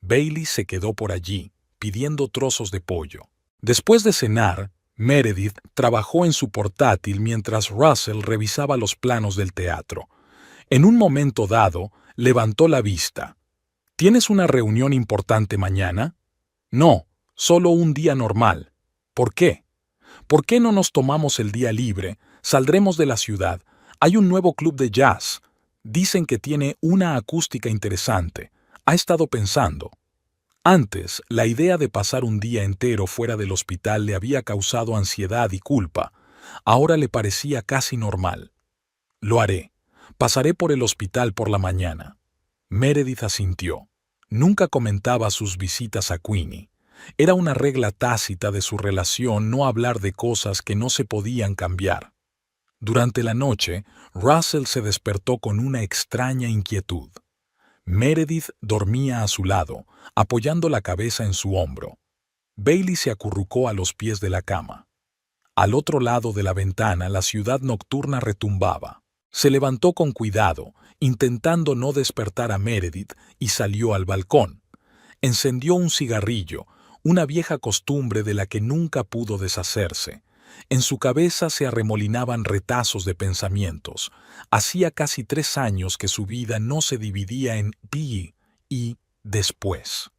Bailey se quedó por allí, pidiendo trozos de pollo. Después de cenar, Meredith trabajó en su portátil mientras Russell revisaba los planos del teatro. En un momento dado, levantó la vista. ¿Tienes una reunión importante mañana? No, solo un día normal. ¿Por qué? ¿Por qué no nos tomamos el día libre? Saldremos de la ciudad. Hay un nuevo club de jazz. Dicen que tiene una acústica interesante. Ha estado pensando. Antes, la idea de pasar un día entero fuera del hospital le había causado ansiedad y culpa. Ahora le parecía casi normal. Lo haré. Pasaré por el hospital por la mañana. Meredith asintió. Nunca comentaba sus visitas a Queenie. Era una regla tácita de su relación no hablar de cosas que no se podían cambiar. Durante la noche, Russell se despertó con una extraña inquietud. Meredith dormía a su lado, apoyando la cabeza en su hombro. Bailey se acurrucó a los pies de la cama. Al otro lado de la ventana, la ciudad nocturna retumbaba. Se levantó con cuidado, intentando no despertar a Meredith, y salió al balcón. Encendió un cigarrillo, una vieja costumbre de la que nunca pudo deshacerse. En su cabeza se arremolinaban retazos de pensamientos. Hacía casi 3 años que su vida no se dividía en «y» y «después».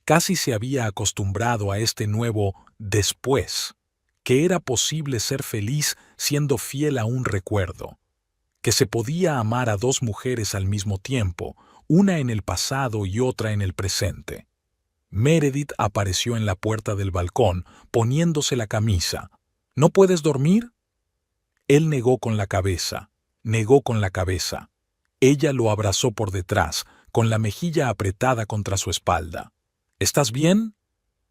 Casi se había acostumbrado a este nuevo «después», que era posible ser feliz siendo fiel a un recuerdo, que se podía amar a 2 mujeres al mismo tiempo, una en el pasado y otra en el presente. Meredith apareció en la puerta del balcón, poniéndose la camisa. ¿No puedes dormir? Él negó con la cabeza. Ella lo abrazó por detrás, con la mejilla apretada contra su espalda. ¿Estás bien?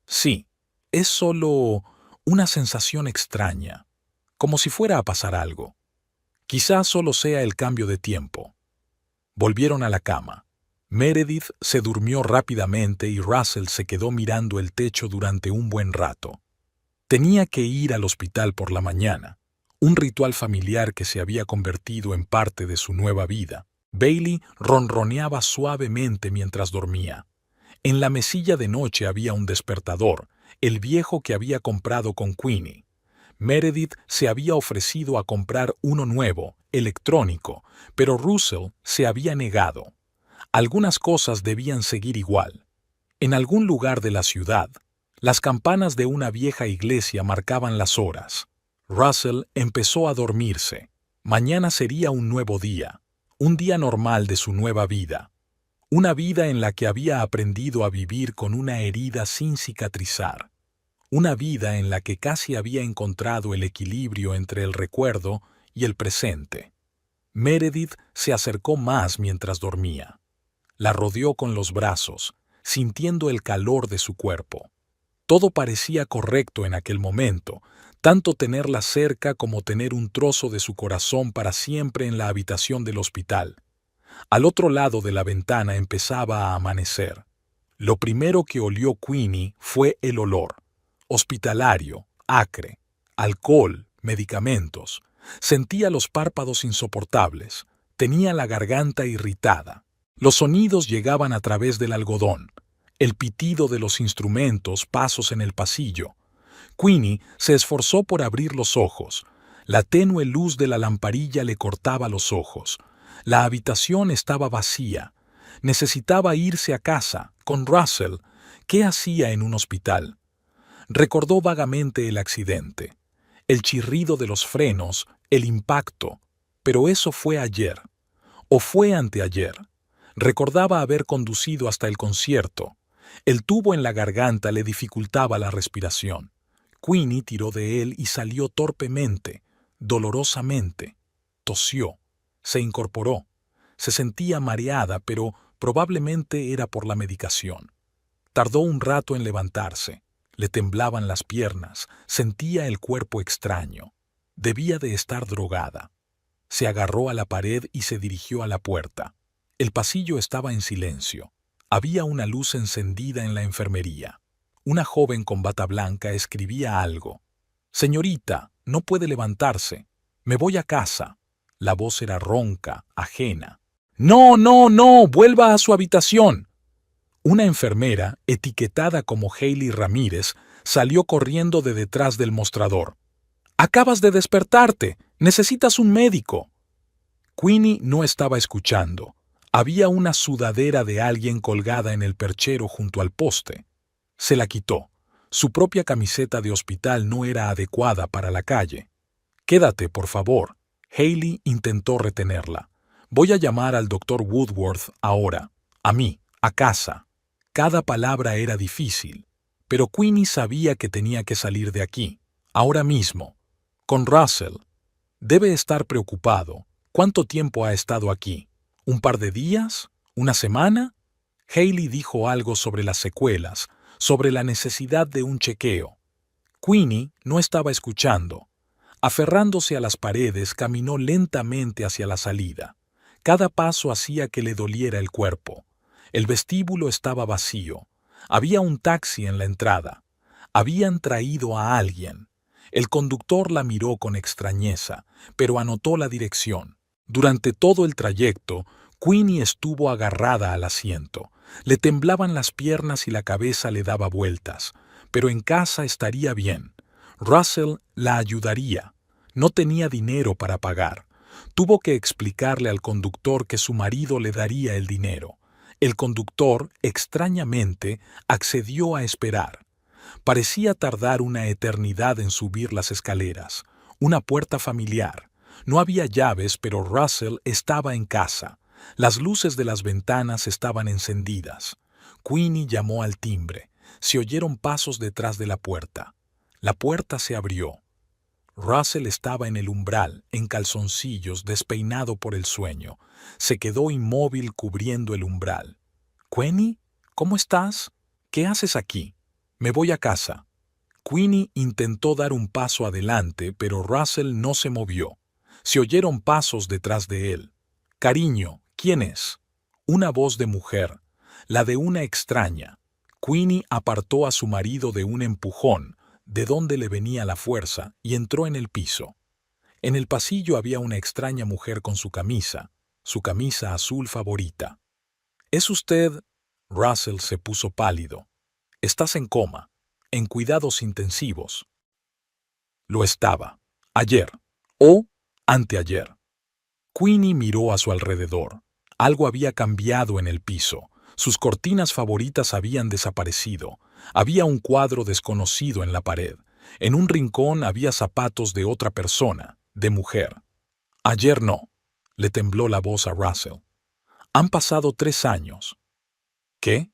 Sí, es solo una sensación extraña, como si fuera a pasar algo. Quizás solo sea el cambio de tiempo. Volvieron a la cama. Meredith se durmió rápidamente y Russell se quedó mirando el techo durante un buen rato. Tenía que ir al hospital por la mañana, un ritual familiar que se había convertido en parte de su nueva vida. Bailey ronroneaba suavemente mientras dormía. En la mesilla de noche había un despertador, el viejo que había comprado con Queenie. Meredith se había ofrecido a comprar uno nuevo, electrónico, pero Russell se había negado. Algunas cosas debían seguir igual. En algún lugar de la ciudad, las campanas de una vieja iglesia marcaban las horas. Russell empezó a dormirse. Mañana sería un nuevo día, un día normal de su nueva vida. Una vida en la que había aprendido a vivir con una herida sin cicatrizar. Una vida en la que casi había encontrado el equilibrio entre el recuerdo y el presente. Meredith se acercó más mientras dormía. La rodeó con los brazos, sintiendo el calor de su cuerpo. Todo parecía correcto en aquel momento, tanto tenerla cerca como tener un trozo de su corazón para siempre en la habitación del hospital. Al otro lado de la ventana empezaba a amanecer. Lo primero que olió Queenie fue el olor. Hospitalario, acre, alcohol, medicamentos. Sentía los párpados insoportables. Tenía la garganta irritada. Los sonidos llegaban a través del algodón. El pitido de los instrumentos, pasos en el pasillo. Queenie se esforzó por abrir los ojos. La tenue luz de la lamparilla le cortaba los ojos. La habitación estaba vacía. Necesitaba irse a casa, con Russell. ¿Qué hacía en un hospital? Recordó vagamente el accidente, el chirrido de los frenos, el impacto. Pero eso fue ayer. O fue anteayer. Recordaba haber conducido hasta el concierto. El tubo en la garganta le dificultaba la respiración. Queenie tiró de él y salió torpemente, dolorosamente. Tosió. Se incorporó. Se sentía mareada, pero probablemente era por la medicación. Tardó un rato en levantarse. Le temblaban las piernas, sentía el cuerpo extraño. Debía de estar drogada. Se agarró a la pared y se dirigió a la puerta. El pasillo estaba en silencio. Había una luz encendida en la enfermería. Una joven con bata blanca escribía algo. «Señorita, no puede levantarse. Me voy a casa». La voz era ronca, ajena. «No, no, no, vuelva a su habitación». Una enfermera, etiquetada como Hayley Ramírez, salió corriendo de detrás del mostrador. «Acabas de despertarte. Necesitas un médico». Queenie no estaba escuchando. Había una sudadera de alguien colgada en el perchero junto al poste. Se la quitó. Su propia camiseta de hospital no era adecuada para la calle. «Quédate, por favor». Hayley intentó retenerla. «Voy a llamar al doctor Woodworth ahora. A mí, a casa». Cada palabra era difícil, pero Queenie sabía que tenía que salir de aquí, ahora mismo. Con Russell. Debe estar preocupado. ¿Cuánto tiempo ha estado aquí? ¿Un par de días? ¿Una semana? Hayley dijo algo sobre las secuelas, sobre la necesidad de un chequeo. Queenie no estaba escuchando. Aferrándose a las paredes, caminó lentamente hacia la salida. Cada paso hacía que le doliera el cuerpo. El vestíbulo estaba vacío. Había un taxi en la entrada. Habían traído a alguien. El conductor la miró con extrañeza, pero anotó la dirección. Durante todo el trayecto, Queenie estuvo agarrada al asiento. Le temblaban las piernas y la cabeza le daba vueltas. Pero en casa estaría bien. Russell la ayudaría. No tenía dinero para pagar. Tuvo que explicarle al conductor que su marido le daría el dinero. El conductor, extrañamente, accedió a esperar. Parecía tardar una eternidad en subir las escaleras. Una puerta familiar. No había llaves, pero Russell estaba en casa. Las luces de las ventanas estaban encendidas. Queenie llamó al timbre. Se oyeron pasos detrás de la puerta. La puerta se abrió. Russell estaba en el umbral, en calzoncillos, despeinado por el sueño. Se quedó inmóvil cubriendo el umbral. «¿Queenie? ¿Cómo estás? ¿Qué haces aquí?» «Me voy a casa». Queenie intentó dar un paso adelante, pero Russell no se movió. Se oyeron pasos detrás de él. «Cariño, ¿quién es?» Una voz de mujer, la de una extraña. Queenie apartó a su marido de un empujón, de donde le venía la fuerza, y entró en el piso. En el pasillo había una extraña mujer con su camisa azul favorita. «¿Es usted...?» Russell se puso pálido. «Estás en coma, en cuidados intensivos». Lo estaba. Ayer. O anteayer. Queenie miró a su alrededor. Algo había cambiado en el piso. Sus cortinas favoritas habían desaparecido. Había un cuadro desconocido en la pared. En un rincón había zapatos de otra persona, de mujer. «Ayer no», le tembló la voz a Russell. «Han pasado 3 años». «¿Qué?»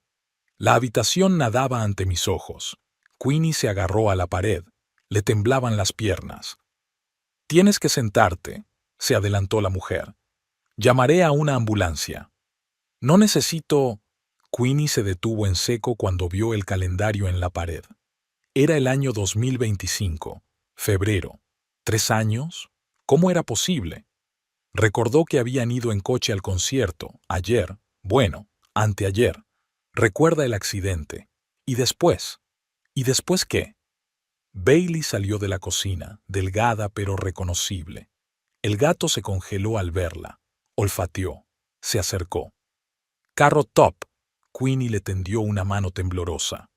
La habitación nadaba ante mis ojos. Queenie se agarró a la pared. Le temblaban las piernas. «Tienes que sentarte», se adelantó la mujer. «Llamaré a una ambulancia». «No necesito...» Queenie se detuvo en seco cuando vio el calendario en la pared. Era el año 2025, febrero. ¿3 años? ¿Cómo era posible? Recordó que habían ido en coche al concierto, ayer, bueno, anteayer. Recuerda el accidente. ¿Y después? ¿Y después qué? Bailey salió de la cocina, delgada pero reconocible. El gato se congeló al verla. Olfateó. Se acercó. «Carrot Top». Queenie le tendió una mano temblorosa.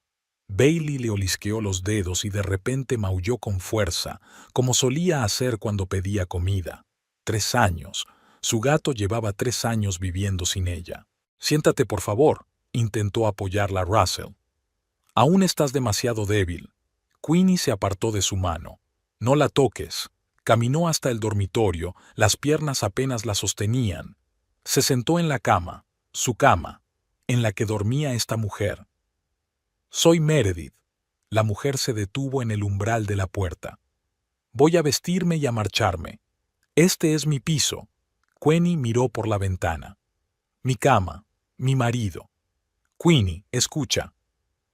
Bailey le olisqueó los dedos y de repente maulló con fuerza, como solía hacer cuando pedía comida. 3 años. Su gato llevaba 3 años viviendo sin ella. «Siéntate, por favor», intentó apoyarla Russell. «Aún estás demasiado débil». Queenie se apartó de su mano. «No la toques». Caminó hasta el dormitorio, las piernas apenas la sostenían. Se sentó en la cama, su cama, en la que dormía esta mujer. «Soy Meredith». La mujer se detuvo en el umbral de la puerta. «Voy a vestirme y a marcharme. Este es mi piso». Queenie miró por la ventana. «Mi cama, mi marido». «Queenie, escucha».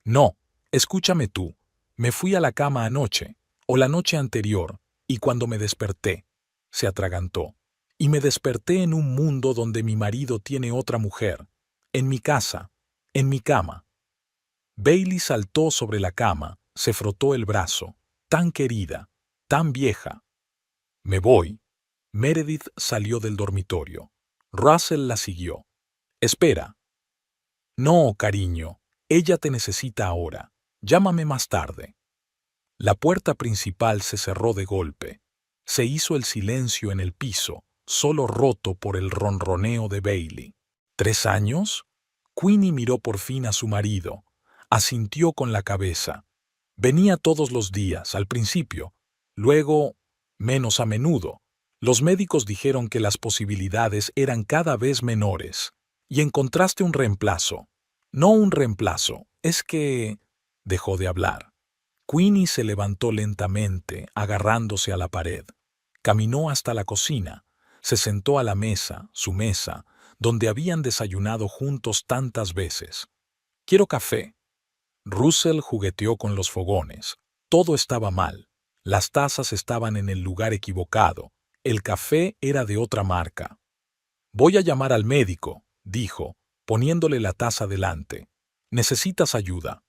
«No, escúchame tú. Me fui a la cama anoche, o la noche anterior, y cuando me desperté», se atragantó, «y me desperté en un mundo donde mi marido tiene otra mujer, en mi casa, en mi cama». Bailey saltó sobre la cama, se frotó el brazo. «Tan querida, tan vieja». «Me voy». Meredith salió del dormitorio. Russell la siguió. «Espera». «No, cariño, ella te necesita ahora. Llámame más tarde». La puerta principal se cerró de golpe. Se hizo el silencio en el piso, solo roto por el ronroneo de Bailey. ¿3 años? Queenie miró por fin a su marido. Asintió con la cabeza. Venía todos los días, al principio. Luego, menos a menudo. Los médicos dijeron que las posibilidades eran cada vez menores. Y encontraste un reemplazo. No un reemplazo, es que... Dejó de hablar. Queenie se levantó lentamente, agarrándose a la pared. Caminó hasta la cocina. Se sentó a la mesa, su mesa, donde habían desayunado juntos tantas veces. «Quiero café». Russell jugueteó con los fogones. Todo estaba mal. Las tazas estaban en el lugar equivocado. El café era de otra marca. Voy a llamar al médico, dijo, poniéndole la taza delante. ¿Necesitas ayuda?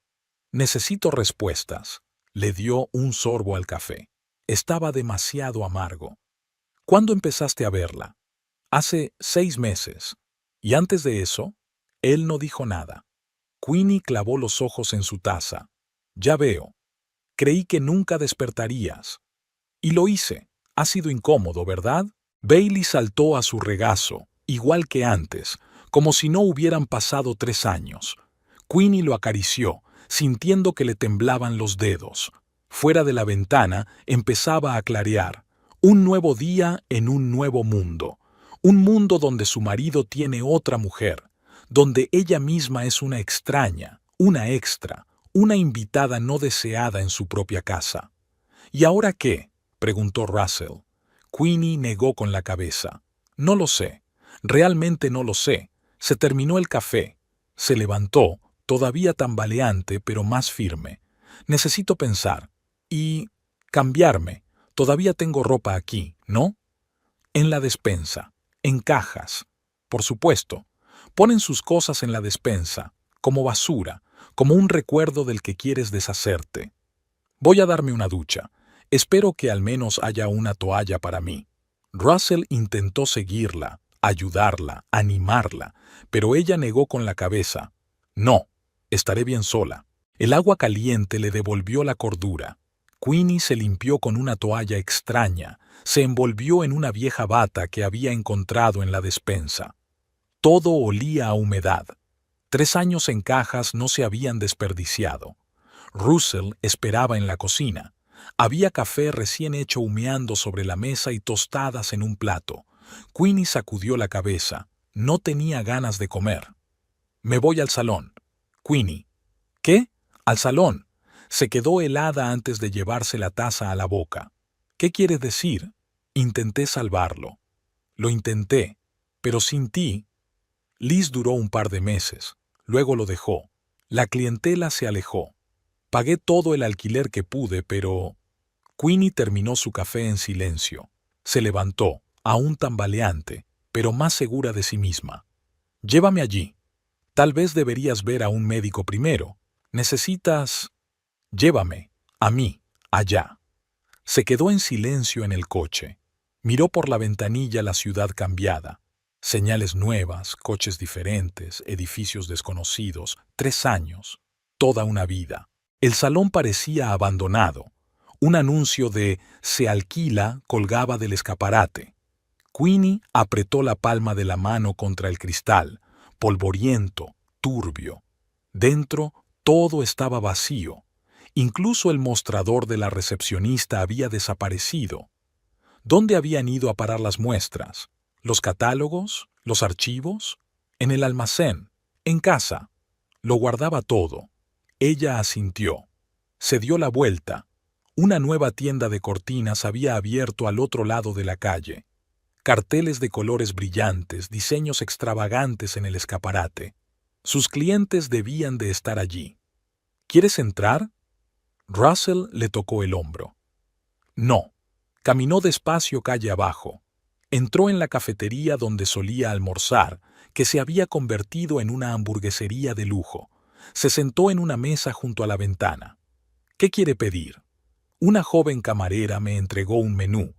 Necesito respuestas. Le dio un sorbo al café. Estaba demasiado amargo. ¿Cuándo empezaste a verla? Hace 6 meses. ¿Y antes de eso? Él no dijo nada. Queenie clavó los ojos en su taza. Ya veo. Creí que nunca despertarías. Y lo hice. Ha sido incómodo, ¿verdad? Bailey saltó a su regazo, igual que antes, como si no hubieran pasado 3 años. Queenie lo acarició, sintiendo que le temblaban los dedos. Fuera de la ventana empezaba a clarear. Un nuevo día en un nuevo mundo. Un mundo donde su marido tiene otra mujer, donde ella misma es una extraña, una extra, una invitada no deseada en su propia casa. ¿Y ahora qué?, preguntó Russell. Queenie negó con la cabeza. No lo sé. Realmente no lo sé. Se terminó el café. Se levantó, todavía tambaleante, pero más firme. Necesito pensar. Y cambiarme. Todavía tengo ropa aquí, ¿no? En la despensa. En cajas. Por supuesto. Ponen sus cosas en la despensa, como basura, como un recuerdo del que quieres deshacerte. Voy a darme una ducha. Espero que al menos haya una toalla para mí. Russell intentó seguirla, ayudarla, animarla, pero ella negó con la cabeza. No, estaré bien sola. El agua caliente le devolvió la cordura. Queenie se limpió con una toalla extraña, se envolvió en una vieja bata que había encontrado en la despensa. Todo olía a humedad. 3 años en cajas no se habían desperdiciado. Russell esperaba en la cocina. Había café recién hecho humeando sobre la mesa y tostadas en un plato. Queenie sacudió la cabeza. No tenía ganas de comer. Me voy al salón. Queenie. ¿Qué? Al salón. Se quedó helada antes de llevarse la taza a la boca. ¿Qué quieres decir? Intenté salvarlo. Lo intenté, pero sin ti. Liz duró un par de meses. Luego lo dejó. La clientela se alejó. Pagué todo el alquiler que pude, pero... Queenie terminó su café en silencio. Se levantó, aún tambaleante, pero más segura de sí misma. Llévame allí. Tal vez deberías ver a un médico primero. Necesitas... Llévame, a mí, allá. Se quedó en silencio en el coche. Miró por la ventanilla la ciudad cambiada. Señales nuevas, coches diferentes, edificios desconocidos, 3 años, toda una vida. El salón parecía abandonado. Un anuncio de «Se alquila» colgaba del escaparate. Queenie apretó la palma de la mano contra el cristal, polvoriento, turbio. Dentro todo estaba vacío. Incluso el mostrador de la recepcionista había desaparecido. ¿Dónde habían ido a parar las muestras? ¿Los catálogos? ¿Los archivos? En el almacén, en casa. Lo guardaba todo. Ella asintió. Se dio la vuelta. Una nueva tienda de cortinas había abierto al otro lado de la calle. Carteles de colores brillantes, diseños extravagantes en el escaparate. Sus clientes debían de estar allí. ¿Quieres entrar? Russell le tocó el hombro. No. Caminó despacio calle abajo. Entró en la cafetería donde solía almorzar, que se había convertido en una hamburguesería de lujo. Se sentó en una mesa junto a la ventana. ¿Qué quiere pedir? Una joven camarera me entregó un menú.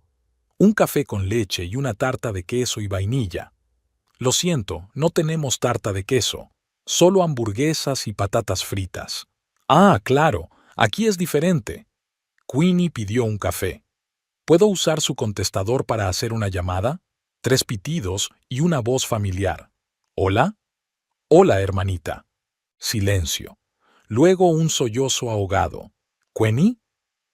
Un café con leche y una tarta de queso y vainilla. Lo siento, no tenemos tarta de queso. Solo hamburguesas y patatas fritas. Ah, claro, aquí es diferente. Queenie pidió un café. ¿Puedo usar su contestador para hacer una llamada? 3 pitidos y una voz familiar. ¿Hola? Hola, hermanita. Silencio. Luego un sollozo ahogado. ¿Queenie?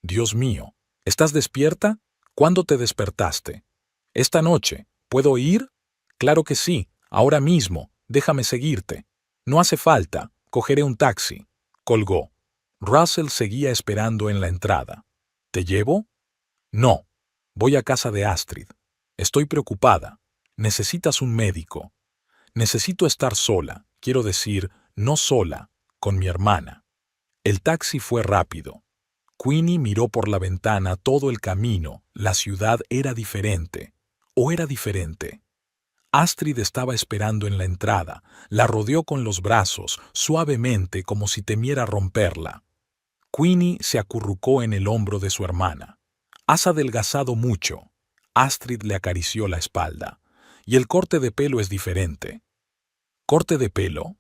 Dios mío, ¿estás despierta? ¿Cuándo te despertaste? Esta noche. ¿Puedo ir? Claro que sí, ahora mismo. Déjame seguirte. No hace falta. Cogeré un taxi. Colgó. Russell seguía esperando en la entrada. ¿Te llevo? No. Voy a casa de Astrid. Estoy preocupada. Necesitas un médico. Necesito estar sola, quiero decir, no sola, con mi hermana. El taxi fue rápido. Queenie miró por la ventana todo el camino. La ciudad era diferente. ¿O era diferente? Astrid estaba esperando en la entrada. La rodeó con los brazos, suavemente, como si temiera romperla. Queenie se acurrucó en el hombro de su hermana. «Has adelgazado mucho». Astrid le acarició la espalda. «Y el corte de pelo es diferente». ¿Corte de pelo?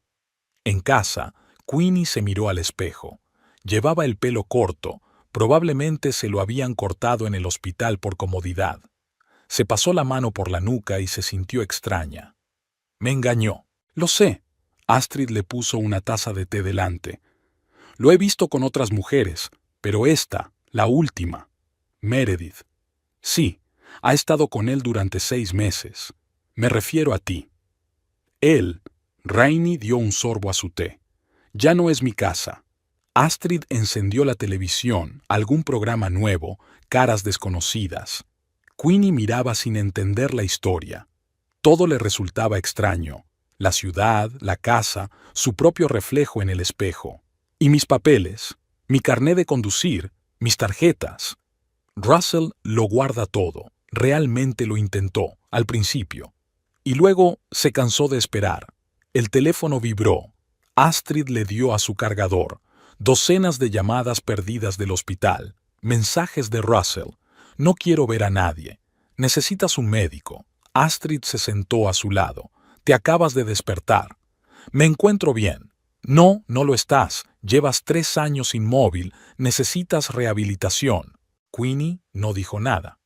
En casa, Queenie se miró al espejo. Llevaba el pelo corto. Probablemente se lo habían cortado en el hospital por comodidad. Se pasó la mano por la nuca y se sintió extraña. «Me engañó». «Lo sé». Astrid le puso una taza de té delante. «Lo he visto con otras mujeres, pero esta, la última, Meredith. Sí, ha estado con él durante 6 meses. Me refiero a ti». Él, Rainey, dio un sorbo a su té. «Ya no es mi casa». Astrid encendió la televisión, algún programa nuevo, caras desconocidas. Queenie miraba sin entender la historia. Todo le resultaba extraño. La ciudad, la casa, su propio reflejo en el espejo. ¿Y mis papeles? Mi carné de conducir, mis tarjetas. Russell lo guarda todo. Realmente lo intentó, al principio. Y luego se cansó de esperar. El teléfono vibró. Astrid le dio a su cargador. Docenas de llamadas perdidas del hospital. Mensajes de Russell. «No quiero ver a nadie. Necesitas un médico». Astrid se sentó a su lado. «Te acabas de despertar». «Me encuentro bien». «No, no lo estás. Llevas 3 años inmóvil. Necesitas rehabilitación». Queenie no dijo nada.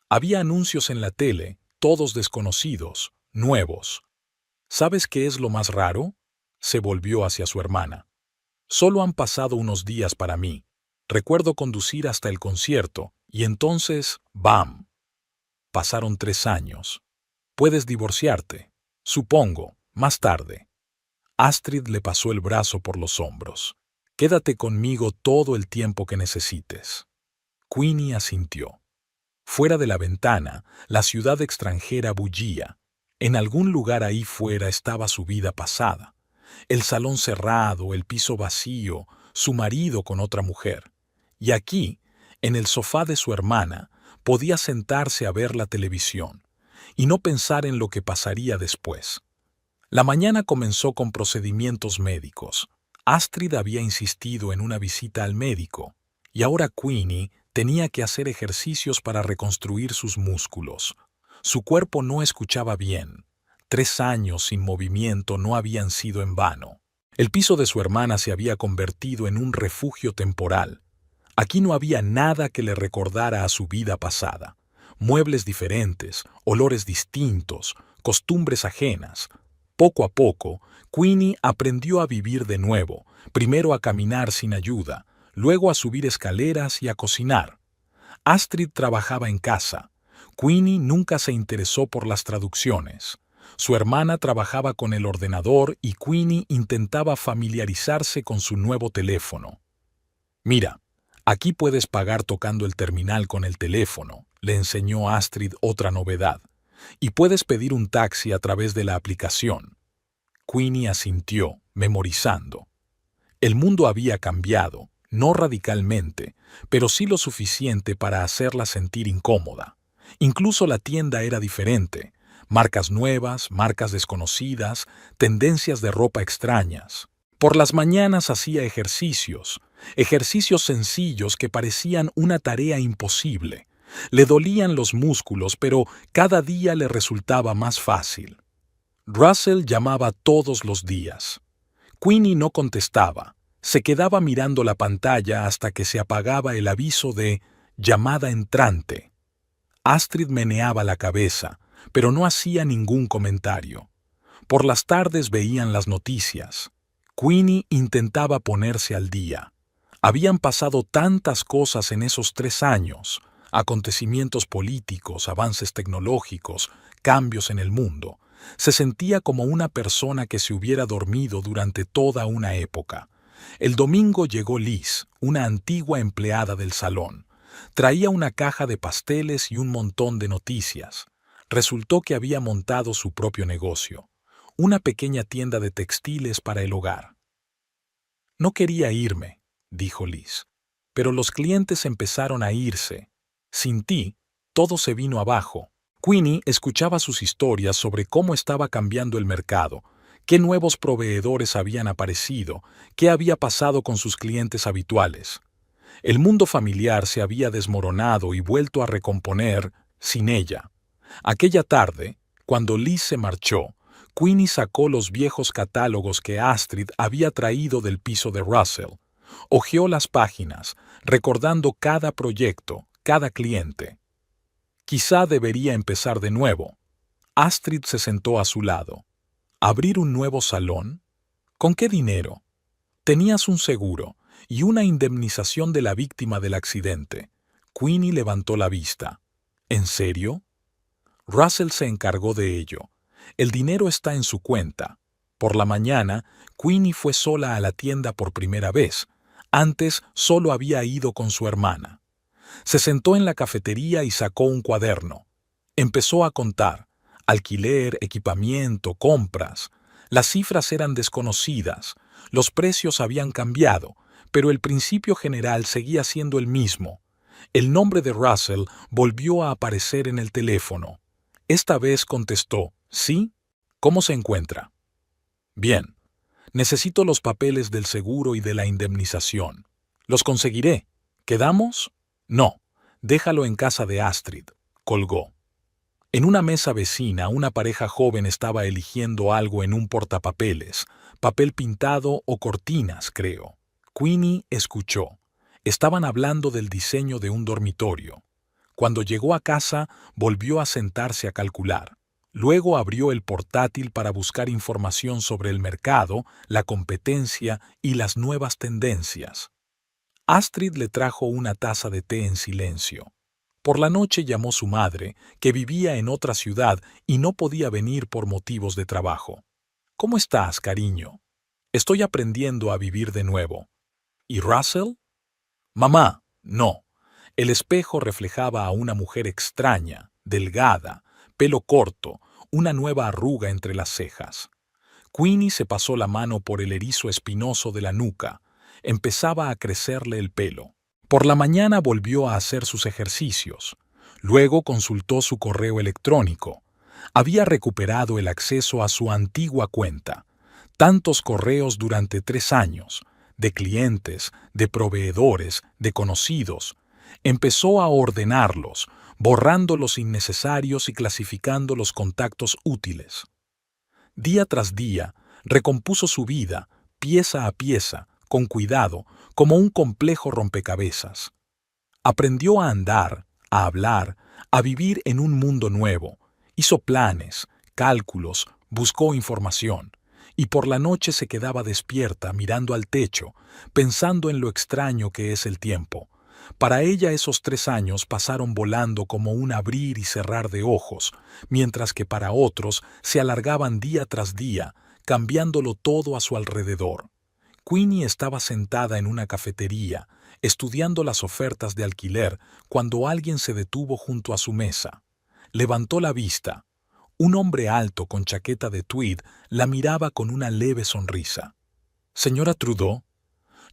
Había anuncios en la tele, todos desconocidos, nuevos. ¿Sabes qué es lo más raro? Se volvió hacia su hermana. «Solo han pasado unos días para mí. Recuerdo conducir hasta el concierto, y entonces, ¡bam! Pasaron 3 años. Puedes divorciarte. Supongo, más tarde». Astrid le pasó el brazo por los hombros. «Quédate conmigo todo el tiempo que necesites». Queenie asintió. Fuera de la ventana, la ciudad extranjera bullía. En algún lugar ahí fuera estaba su vida pasada. El salón cerrado, el piso vacío, su marido con otra mujer. Y aquí, en el sofá de su hermana, podía sentarse a ver la televisión y no pensar en lo que pasaría después. La mañana comenzó con procedimientos médicos. Astrid había insistido en una visita al médico, y ahora Queenie tenía que hacer ejercicios para reconstruir sus músculos. Su cuerpo no escuchaba bien. 3 años sin movimiento no habían sido en vano. El piso de su hermana se había convertido en un refugio temporal. Aquí no había nada que le recordara a su vida pasada. Muebles diferentes, olores distintos, costumbres ajenas. Poco a poco, Queenie aprendió a vivir de nuevo, primero a caminar sin ayuda, luego a subir escaleras y a cocinar. Astrid trabajaba en casa. Queenie nunca se interesó por las traducciones. Su hermana trabajaba con el ordenador y Queenie intentaba familiarizarse con su nuevo teléfono. «Mira, aquí puedes pagar tocando el terminal con el teléfono», le enseñó Astrid otra novedad. «Y puedes pedir un taxi a través de la aplicación». Queenie asintió, memorizando. El mundo había cambiado, no radicalmente, pero sí lo suficiente para hacerla sentir incómoda. Incluso la tienda era diferente. Marcas nuevas, marcas desconocidas, tendencias de ropa extrañas. Por las mañanas hacía ejercicios sencillos que parecían una tarea imposible. Le dolían los músculos, pero cada día le resultaba más fácil. Russell llamaba todos los días. Queenie no contestaba. Se quedaba mirando la pantalla hasta que se apagaba el aviso de «llamada entrante». Astrid meneaba la cabeza, pero no hacía ningún comentario. Por las tardes veían las noticias. Queenie intentaba ponerse al día. Habían pasado tantas cosas en esos 3 años, acontecimientos políticos, avances tecnológicos, cambios en el mundo. Se sentía como una persona que se hubiera dormido durante toda una época. El domingo llegó Liz, una antigua empleada del salón. Traía una caja de pasteles y un montón de noticias. Resultó que había montado su propio negocio, una pequeña tienda de textiles para el hogar. «No quería irme», dijo Liz, pero los clientes empezaron a irse. Sin ti, todo se vino abajo. Queenie escuchaba sus historias sobre cómo estaba cambiando el mercado, qué nuevos proveedores habían aparecido, qué había pasado con sus clientes habituales. El mundo familiar se había desmoronado y vuelto a recomponer sin ella. Aquella tarde, cuando Liz se marchó, Queenie sacó los viejos catálogos que Astrid había traído del piso de Russell. Hojeó las páginas, recordando cada proyecto, cada cliente. Quizá debería empezar de nuevo. Astrid se sentó a su lado. ¿Abrir un nuevo salón? ¿Con qué dinero? Tenías un seguro y una indemnización de la víctima del accidente. Queenie levantó la vista. ¿En serio? Russell se encargó de ello. El dinero está en su cuenta. Por la mañana, Queenie fue sola a la tienda por primera vez. Antes solo había ido con su hermana. Se sentó en la cafetería y sacó un cuaderno. Empezó a contar. Alquiler, equipamiento, compras. Las cifras eran desconocidas. Los precios habían cambiado, pero el principio general seguía siendo el mismo. El nombre de Russell volvió a aparecer en el teléfono. Esta vez contestó, ¿sí? ¿Cómo se encuentra? Bien. Necesito los papeles del seguro y de la indemnización. Los conseguiré. ¿Quedamos? No. Déjalo en casa de Astrid. Colgó. En una mesa vecina, una pareja joven estaba eligiendo algo en un portapapeles, papel pintado o cortinas, creo. Queenie escuchó. Estaban hablando del diseño de un dormitorio. Cuando llegó a casa, volvió a sentarse a calcular. Luego abrió el portátil para buscar información sobre el mercado, la competencia y las nuevas tendencias. Astrid le trajo una taza de té en silencio. Por la noche llamó su madre, que vivía en otra ciudad y no podía venir por motivos de trabajo. ¿Cómo estás, cariño? Estoy aprendiendo a vivir de nuevo. ¿Y Russell? Mamá, no. El espejo reflejaba a una mujer extraña, delgada, pelo corto, una nueva arruga entre las cejas. Queenie se pasó la mano por el erizo espinoso de la nuca. Empezaba a crecerle el pelo. Por la mañana volvió a hacer sus ejercicios. Luego consultó su correo electrónico. Había recuperado el acceso a su antigua cuenta. Tantos correos durante 3 años, de clientes, de proveedores, de conocidos. Empezó a ordenarlos, borrando los innecesarios y clasificando los contactos útiles. Día tras día, recompuso su vida, pieza a pieza, con cuidado, como un complejo rompecabezas. Aprendió a andar, a hablar, a vivir en un mundo nuevo. Hizo planes, cálculos, buscó información. Y por la noche se quedaba despierta, mirando al techo, pensando en lo extraño que es el tiempo. Para ella esos 3 años pasaron volando como un abrir y cerrar de ojos, mientras que para otros se alargaban día tras día, cambiándolo todo a su alrededor. Queenie estaba sentada en una cafetería, estudiando las ofertas de alquiler, cuando alguien se detuvo junto a su mesa. Levantó la vista. Un hombre alto con chaqueta de tweed la miraba con una leve sonrisa. «Señora Trudeau,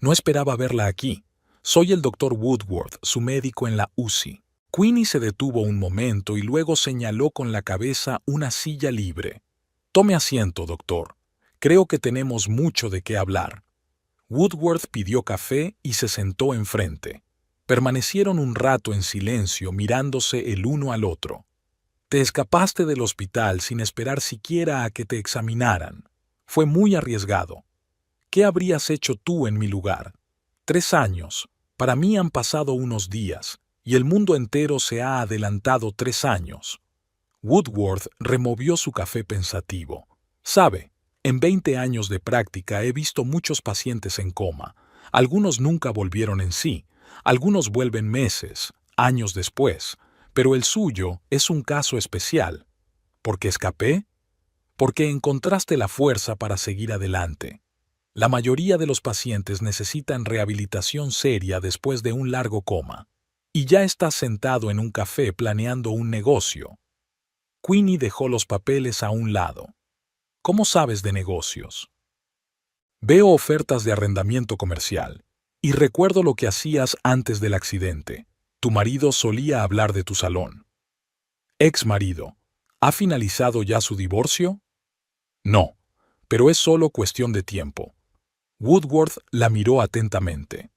no esperaba verla aquí. Soy el doctor Woodworth, su médico en la UCI». Queenie se detuvo un momento y luego señaló con la cabeza una silla libre. «Tome asiento, doctor. Creo que tenemos mucho de qué hablar». Woodworth pidió café y se sentó enfrente. Permanecieron un rato en silencio mirándose el uno al otro. «Te escapaste del hospital sin esperar siquiera a que te examinaran. Fue muy arriesgado. ¿Qué habrías hecho tú en mi lugar? 3 años. Para mí han pasado unos días, y el mundo entero se ha adelantado 3 años». Woodworth removió su café pensativo. «Sabe, en 20 años de práctica he visto muchos pacientes en coma. Algunos nunca volvieron en sí, algunos vuelven meses, años después, pero el suyo es un caso especial. ¿Por qué escapé? Porque encontraste la fuerza para seguir adelante. La mayoría de los pacientes necesitan rehabilitación seria después de un largo coma. Y ya estás sentado en un café planeando un negocio». Queenie dejó los papeles a un lado. «¿Cómo sabes de negocios?» «Veo ofertas de arrendamiento comercial. Y recuerdo lo que hacías antes del accidente. Tu marido solía hablar de tu salón. Ex marido. ¿Ha finalizado ya su divorcio? No, pero es solo cuestión de tiempo. Woodworth la miró atentamente.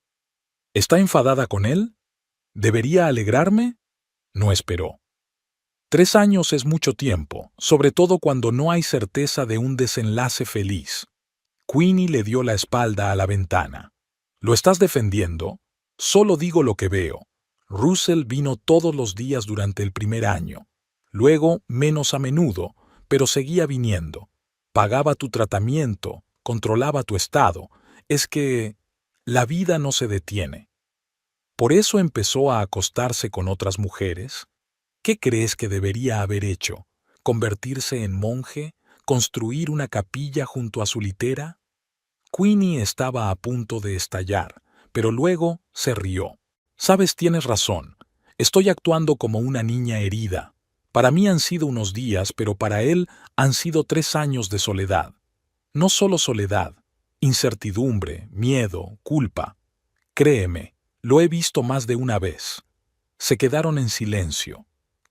¿Está enfadada con él? ¿Debería alegrarme? No esperó. 3 años es mucho tiempo, sobre todo cuando no hay certeza de un desenlace feliz. Queenie le dio la espalda a la ventana. ¿Lo estás defendiendo? Solo digo lo que veo. Russell vino todos los días durante el primer año. Luego, menos a menudo, pero seguía viniendo. Pagaba tu tratamiento, controlaba tu estado. Es que la vida no se detiene. ¿Por eso empezó a acostarse con otras mujeres? ¿Qué crees que debería haber hecho? ¿Convertirse en monje? ¿Construir una capilla junto a su litera? Queenie estaba a punto de estallar, pero luego se rió. Sabes, tienes razón. Estoy actuando como una niña herida. Para mí han sido unos días, pero para él han sido 3 años de soledad. No solo soledad, incertidumbre, miedo, culpa. Créeme, lo he visto más de una vez. Se quedaron en silencio.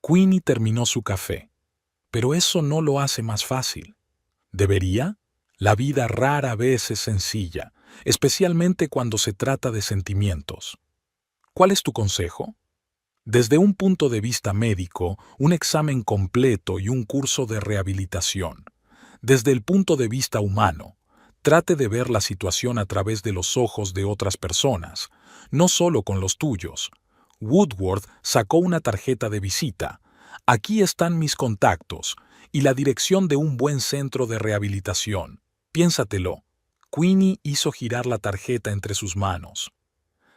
Queenie terminó su café. Pero eso no lo hace más fácil. ¿Debería? La vida rara vez es sencilla, especialmente cuando se trata de sentimientos. ¿Cuál es tu consejo? Desde un punto de vista médico, un examen completo y un curso de rehabilitación. Desde el punto de vista humano, trate de ver la situación a través de los ojos de otras personas, no solo con los tuyos. Woodworth sacó una tarjeta de visita. Aquí están mis contactos y la dirección de un buen centro de rehabilitación. Piénsatelo. Queenie hizo girar la tarjeta entre sus manos.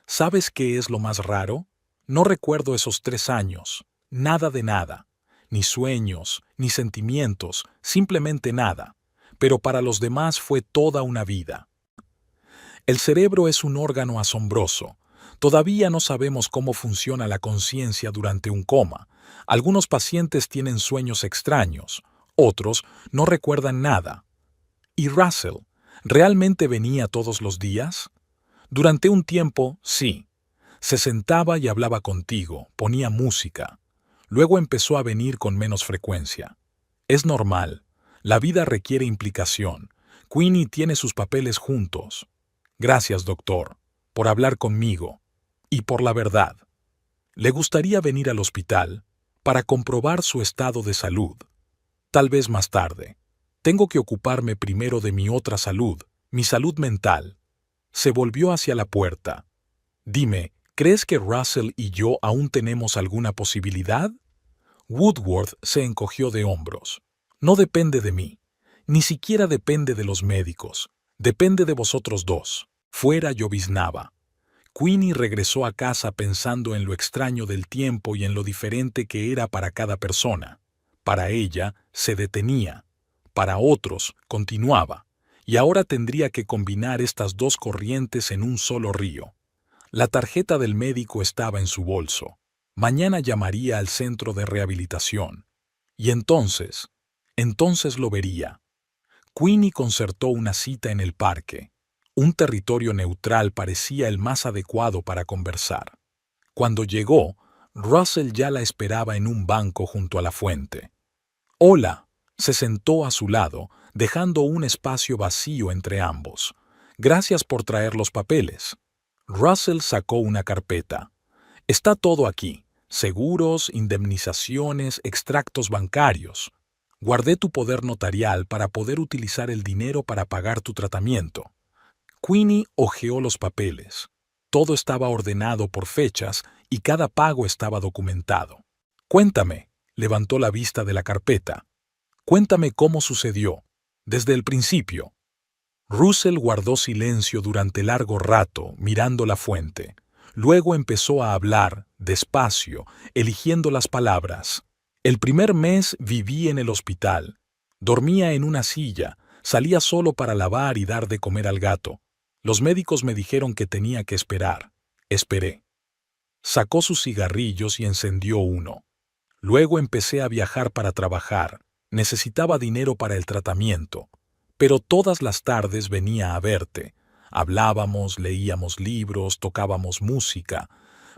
¿Sabes qué es lo más raro? No recuerdo esos 3 años. Nada de nada. Ni sueños, ni sentimientos, simplemente nada. Pero para los demás fue toda una vida. El cerebro es un órgano asombroso. Todavía no sabemos cómo funciona la conciencia durante un coma. Algunos pacientes tienen sueños extraños, otros no recuerdan nada. ¿Y Russell? ¿Realmente venía todos los días? Durante un tiempo, sí. Se sentaba y hablaba contigo, ponía música. Luego empezó a venir con menos frecuencia. Es normal. La vida requiere implicación. Queenie tiene sus papeles juntos. Gracias, doctor, por hablar conmigo y por la verdad. ¿Le gustaría venir al hospital para comprobar su estado de salud? Tal vez más tarde. Tengo que ocuparme primero de mi otra salud, mi salud mental. Se volvió hacia la puerta. Dime, ¿crees que Russell y yo aún tenemos alguna posibilidad? Woodworth se encogió de hombros. No depende de mí. Ni siquiera depende de los médicos. Depende de vosotros dos. Fuera lloviznaba. Queenie regresó a casa pensando en lo extraño del tiempo y en lo diferente que era para cada persona. Para ella, se detenía. Para otros, continuaba. Y ahora tendría que combinar estas dos corrientes en un solo río. La tarjeta del médico estaba en su bolso. Mañana llamaría al centro de rehabilitación. Y entonces lo vería. Queenie concertó una cita en el parque. Un territorio neutral parecía el más adecuado para conversar. Cuando llegó, Russell ya la esperaba en un banco junto a la fuente. «Hola», se sentó a su lado, dejando un espacio vacío entre ambos. «Gracias por traer los papeles». Russell sacó una carpeta. «Está todo aquí. Seguros, indemnizaciones, extractos bancarios. Guardé tu poder notarial para poder utilizar el dinero para pagar tu tratamiento». Queenie hojeó los papeles. Todo estaba ordenado por fechas y cada pago estaba documentado. «Cuéntame», levantó la vista de la carpeta. «Cuéntame cómo sucedió, desde el principio». Russell guardó silencio durante largo rato, mirando la fuente. Luego empezó a hablar, despacio, eligiendo las palabras. «El primer mes viví en el hospital. Dormía en una silla, salía solo para lavar y dar de comer al gato. Los médicos me dijeron que tenía que esperar. Esperé». Sacó sus cigarrillos y encendió uno. «Luego empecé a viajar para trabajar. Necesitaba dinero para el tratamiento. Pero todas las tardes venía a verte. Hablábamos, leíamos libros, tocábamos música.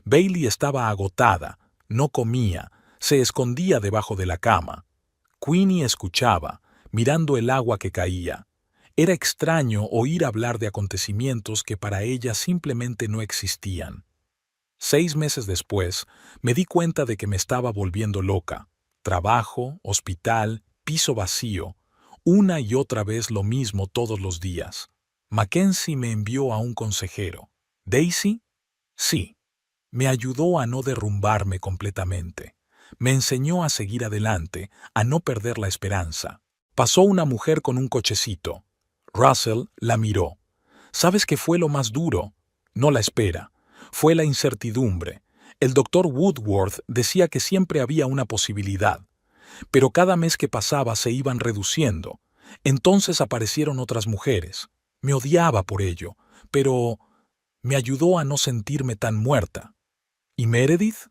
Bailey estaba agotada, no comía, se escondía debajo de la cama. Queenie escuchaba, mirando el agua que caía. Era extraño oír hablar de acontecimientos que para ella simplemente no existían. 6 meses después, me di cuenta de que me estaba volviendo loca. Trabajo, hospital, piso vacío, una y otra vez lo mismo todos los días. Mackenzie me envió a un consejero. ¿Daisy? Sí. Me ayudó a no derrumbarme completamente. Me enseñó a seguir adelante, a no perder la esperanza. Pasó una mujer con un cochecito. Russell la miró. ¿Sabes qué fue lo más duro? No la espera. Fue la incertidumbre. El doctor Woodworth decía que siempre había una posibilidad, pero cada mes que pasaba se iban reduciendo. Entonces aparecieron otras mujeres. Me odiaba por ello, pero me ayudó a no sentirme tan muerta. ¿Y Meredith?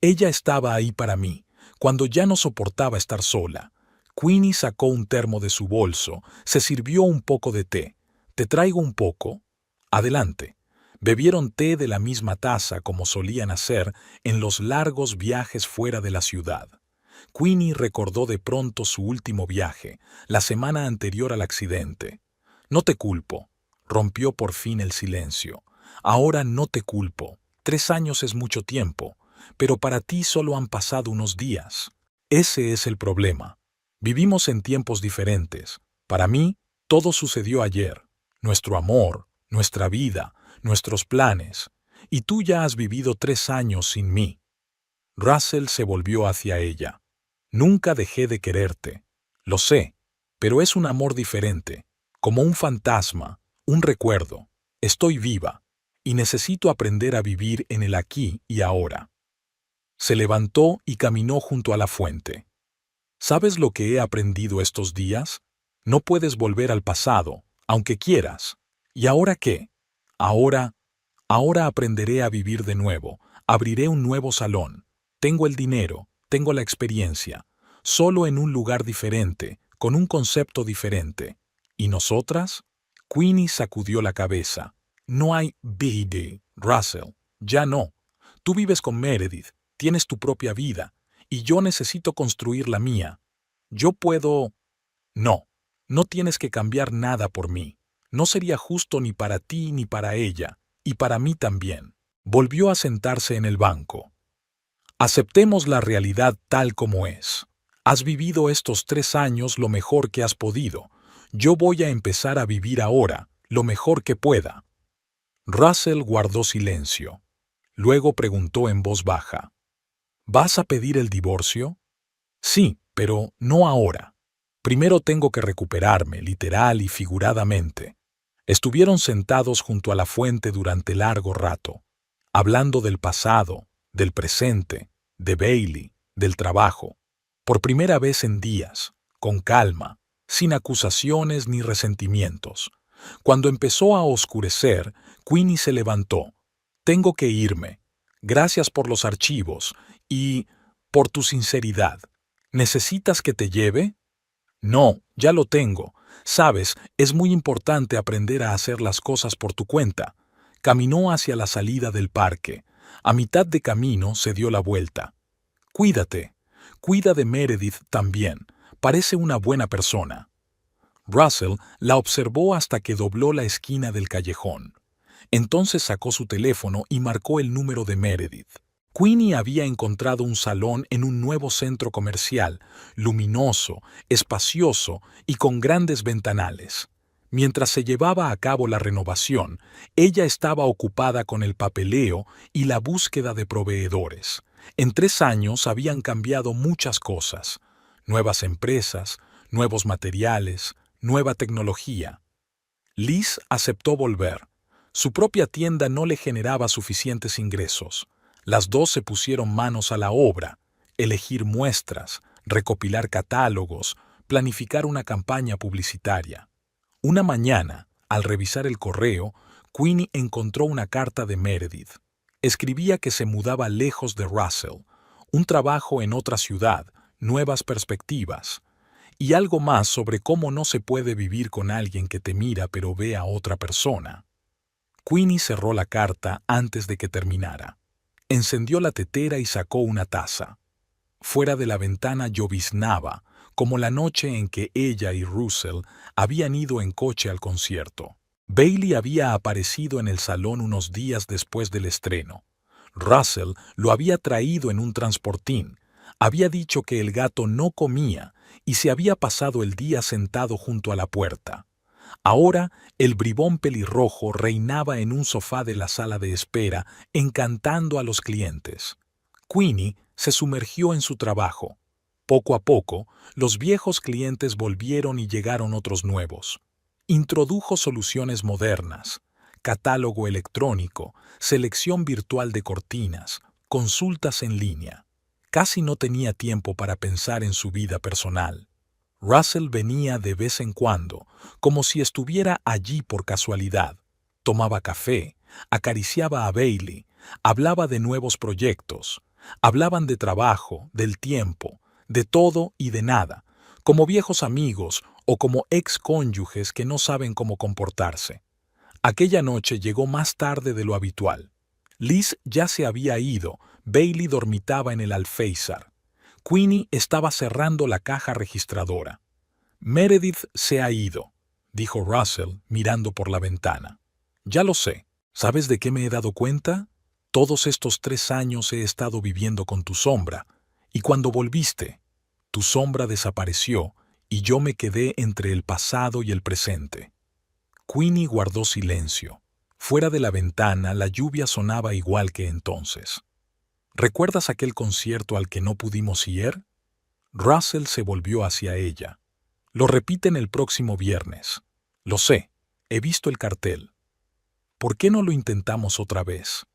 Ella estaba ahí para mí, cuando ya no soportaba estar sola. Queenie sacó un termo de su bolso, se sirvió un poco de té. ¿Te traigo un poco? Adelante. Bebieron té de la misma taza como solían hacer en los largos viajes fuera de la ciudad. Queenie recordó de pronto su último viaje, la semana anterior al accidente. No te culpo. Rompió por fin el silencio. Ahora no te culpo. 3 años es mucho tiempo, pero para ti solo han pasado unos días. Ese es el problema. Vivimos en tiempos diferentes. Para mí, todo sucedió ayer. Nuestro amor, nuestra vida, nuestros planes. Y tú ya has vivido 3 años sin mí. Russell se volvió hacia ella. Nunca dejé de quererte. Lo sé, pero es un amor diferente, como un fantasma, un recuerdo. Estoy viva, y necesito aprender a vivir en el aquí y ahora. Se levantó y caminó junto a la fuente. ¿Sabes lo que he aprendido estos días? No puedes volver al pasado, aunque quieras. ¿Y ahora qué? Ahora aprenderé a vivir de nuevo, abriré un nuevo salón. Tengo el dinero, tengo la experiencia, solo en un lugar diferente, con un concepto diferente. ¿Y nosotras? Queenie sacudió la cabeza. No hay BD, Russell, ya no. Tú vives con Meredith, tienes tu propia vida, y yo necesito construir la mía. Yo puedo... No, no tienes que cambiar nada por mí. No sería justo ni para ti ni para ella, y para mí también. Volvió a sentarse en el banco. Aceptemos la realidad tal como es. Has vivido estos 3 años lo mejor que has podido. Yo voy a empezar a vivir ahora, lo mejor que pueda. Russell guardó silencio. Luego preguntó en voz baja. ¿Vas a pedir el divorcio? Sí, pero no ahora. Primero tengo que recuperarme, literal y figuradamente. Estuvieron sentados junto a la fuente durante largo rato, hablando del pasado, del presente, de Bailey, del trabajo. Por primera vez en días, con calma, sin acusaciones ni resentimientos. Cuando empezó a oscurecer, Queenie se levantó. Tengo que irme. Gracias por los archivos y por tu sinceridad. ¿Necesitas que te lleve? No, ya lo tengo. Sabes, es muy importante aprender a hacer las cosas por tu cuenta. Caminó hacia la salida del parque. A mitad de camino se dio la vuelta. Cuídate. Cuida de Meredith también. Parece una buena persona. Russell la observó hasta que dobló la esquina del callejón. Entonces sacó su teléfono y marcó el número de Meredith. Queenie había encontrado un salón en un nuevo centro comercial, luminoso, espacioso y con grandes ventanales. Mientras se llevaba a cabo la renovación, ella estaba ocupada con el papeleo y la búsqueda de proveedores. En 3 años habían cambiado muchas cosas. Nuevas empresas, nuevos materiales, nueva tecnología. Liz aceptó volver. Su propia tienda no le generaba suficientes ingresos. Las dos se pusieron manos a la obra, elegir muestras, recopilar catálogos, planificar una campaña publicitaria. Una mañana, al revisar el correo, Queenie encontró una carta de Meredith. Escribía que se mudaba lejos de Russell, un trabajo en otra ciudad, nuevas perspectivas, y algo más sobre cómo no se puede vivir con alguien que te mira pero ve a otra persona. Queenie cerró la carta antes de que terminara. Encendió la tetera y sacó una taza. Fuera de la ventana lloviznaba, como la noche en que ella y Russell habían ido en coche al concierto. Bailey había aparecido en el salón unos días después del estreno. Russell lo había traído en un transportín. Había dicho que el gato no comía y se había pasado el día sentado junto a la puerta. Ahora el bribón pelirrojo reinaba en un sofá de la sala de espera, encantando a los clientes. Queenie se sumergió en su trabajo. Poco a poco, los viejos clientes volvieron y llegaron otros nuevos. Introdujo soluciones modernas, catálogo electrónico, selección virtual de cortinas, consultas en línea. Casi no tenía tiempo para pensar en su vida personal. Russell venía de vez en cuando, como si estuviera allí por casualidad. Tomaba café, acariciaba a Bailey, hablaba de nuevos proyectos. Hablaban de trabajo, del tiempo, de todo y de nada, como viejos amigos o como ex-cónyuges que no saben cómo comportarse. Aquella noche llegó más tarde de lo habitual. Liz ya se había ido, Bailey dormitaba en el alféizar. Queenie estaba cerrando la caja registradora. Meredith se ha ido, dijo Russell mirando por la ventana. Ya lo sé. ¿Sabes de qué me he dado cuenta? Todos estos 3 años he estado viviendo con tu sombra, y cuando volviste, tu sombra desapareció y yo me quedé entre el pasado y el presente. Queenie guardó silencio. Fuera de la ventana la lluvia sonaba igual que entonces. ¿Recuerdas aquel concierto al que no pudimos ir? Russell se volvió hacia ella. Lo repiten el próximo viernes. Lo sé, he visto el cartel. ¿Por qué no lo intentamos otra vez?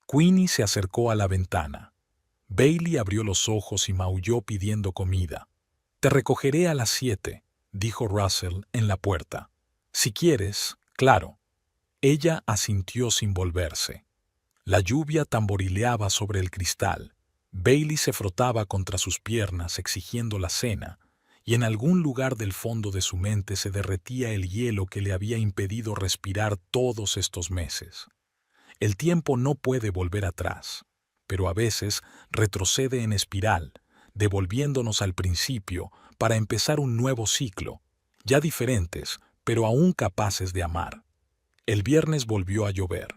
Queenie se acercó a la ventana. Bailey abrió los ojos y maulló pidiendo comida. Te recogeré a las 7, dijo Russell en la puerta. Si quieres, claro. Ella asintió sin volverse. La lluvia tamborileaba sobre el cristal. Bailey se frotaba contra sus piernas exigiendo la cena, y en algún lugar del fondo de su mente se derretía el hielo que le había impedido respirar todos estos meses. El tiempo no puede volver atrás, pero a veces retrocede en espiral, devolviéndonos al principio para empezar un nuevo ciclo, ya diferentes, pero aún capaces de amar. El viernes volvió a llover.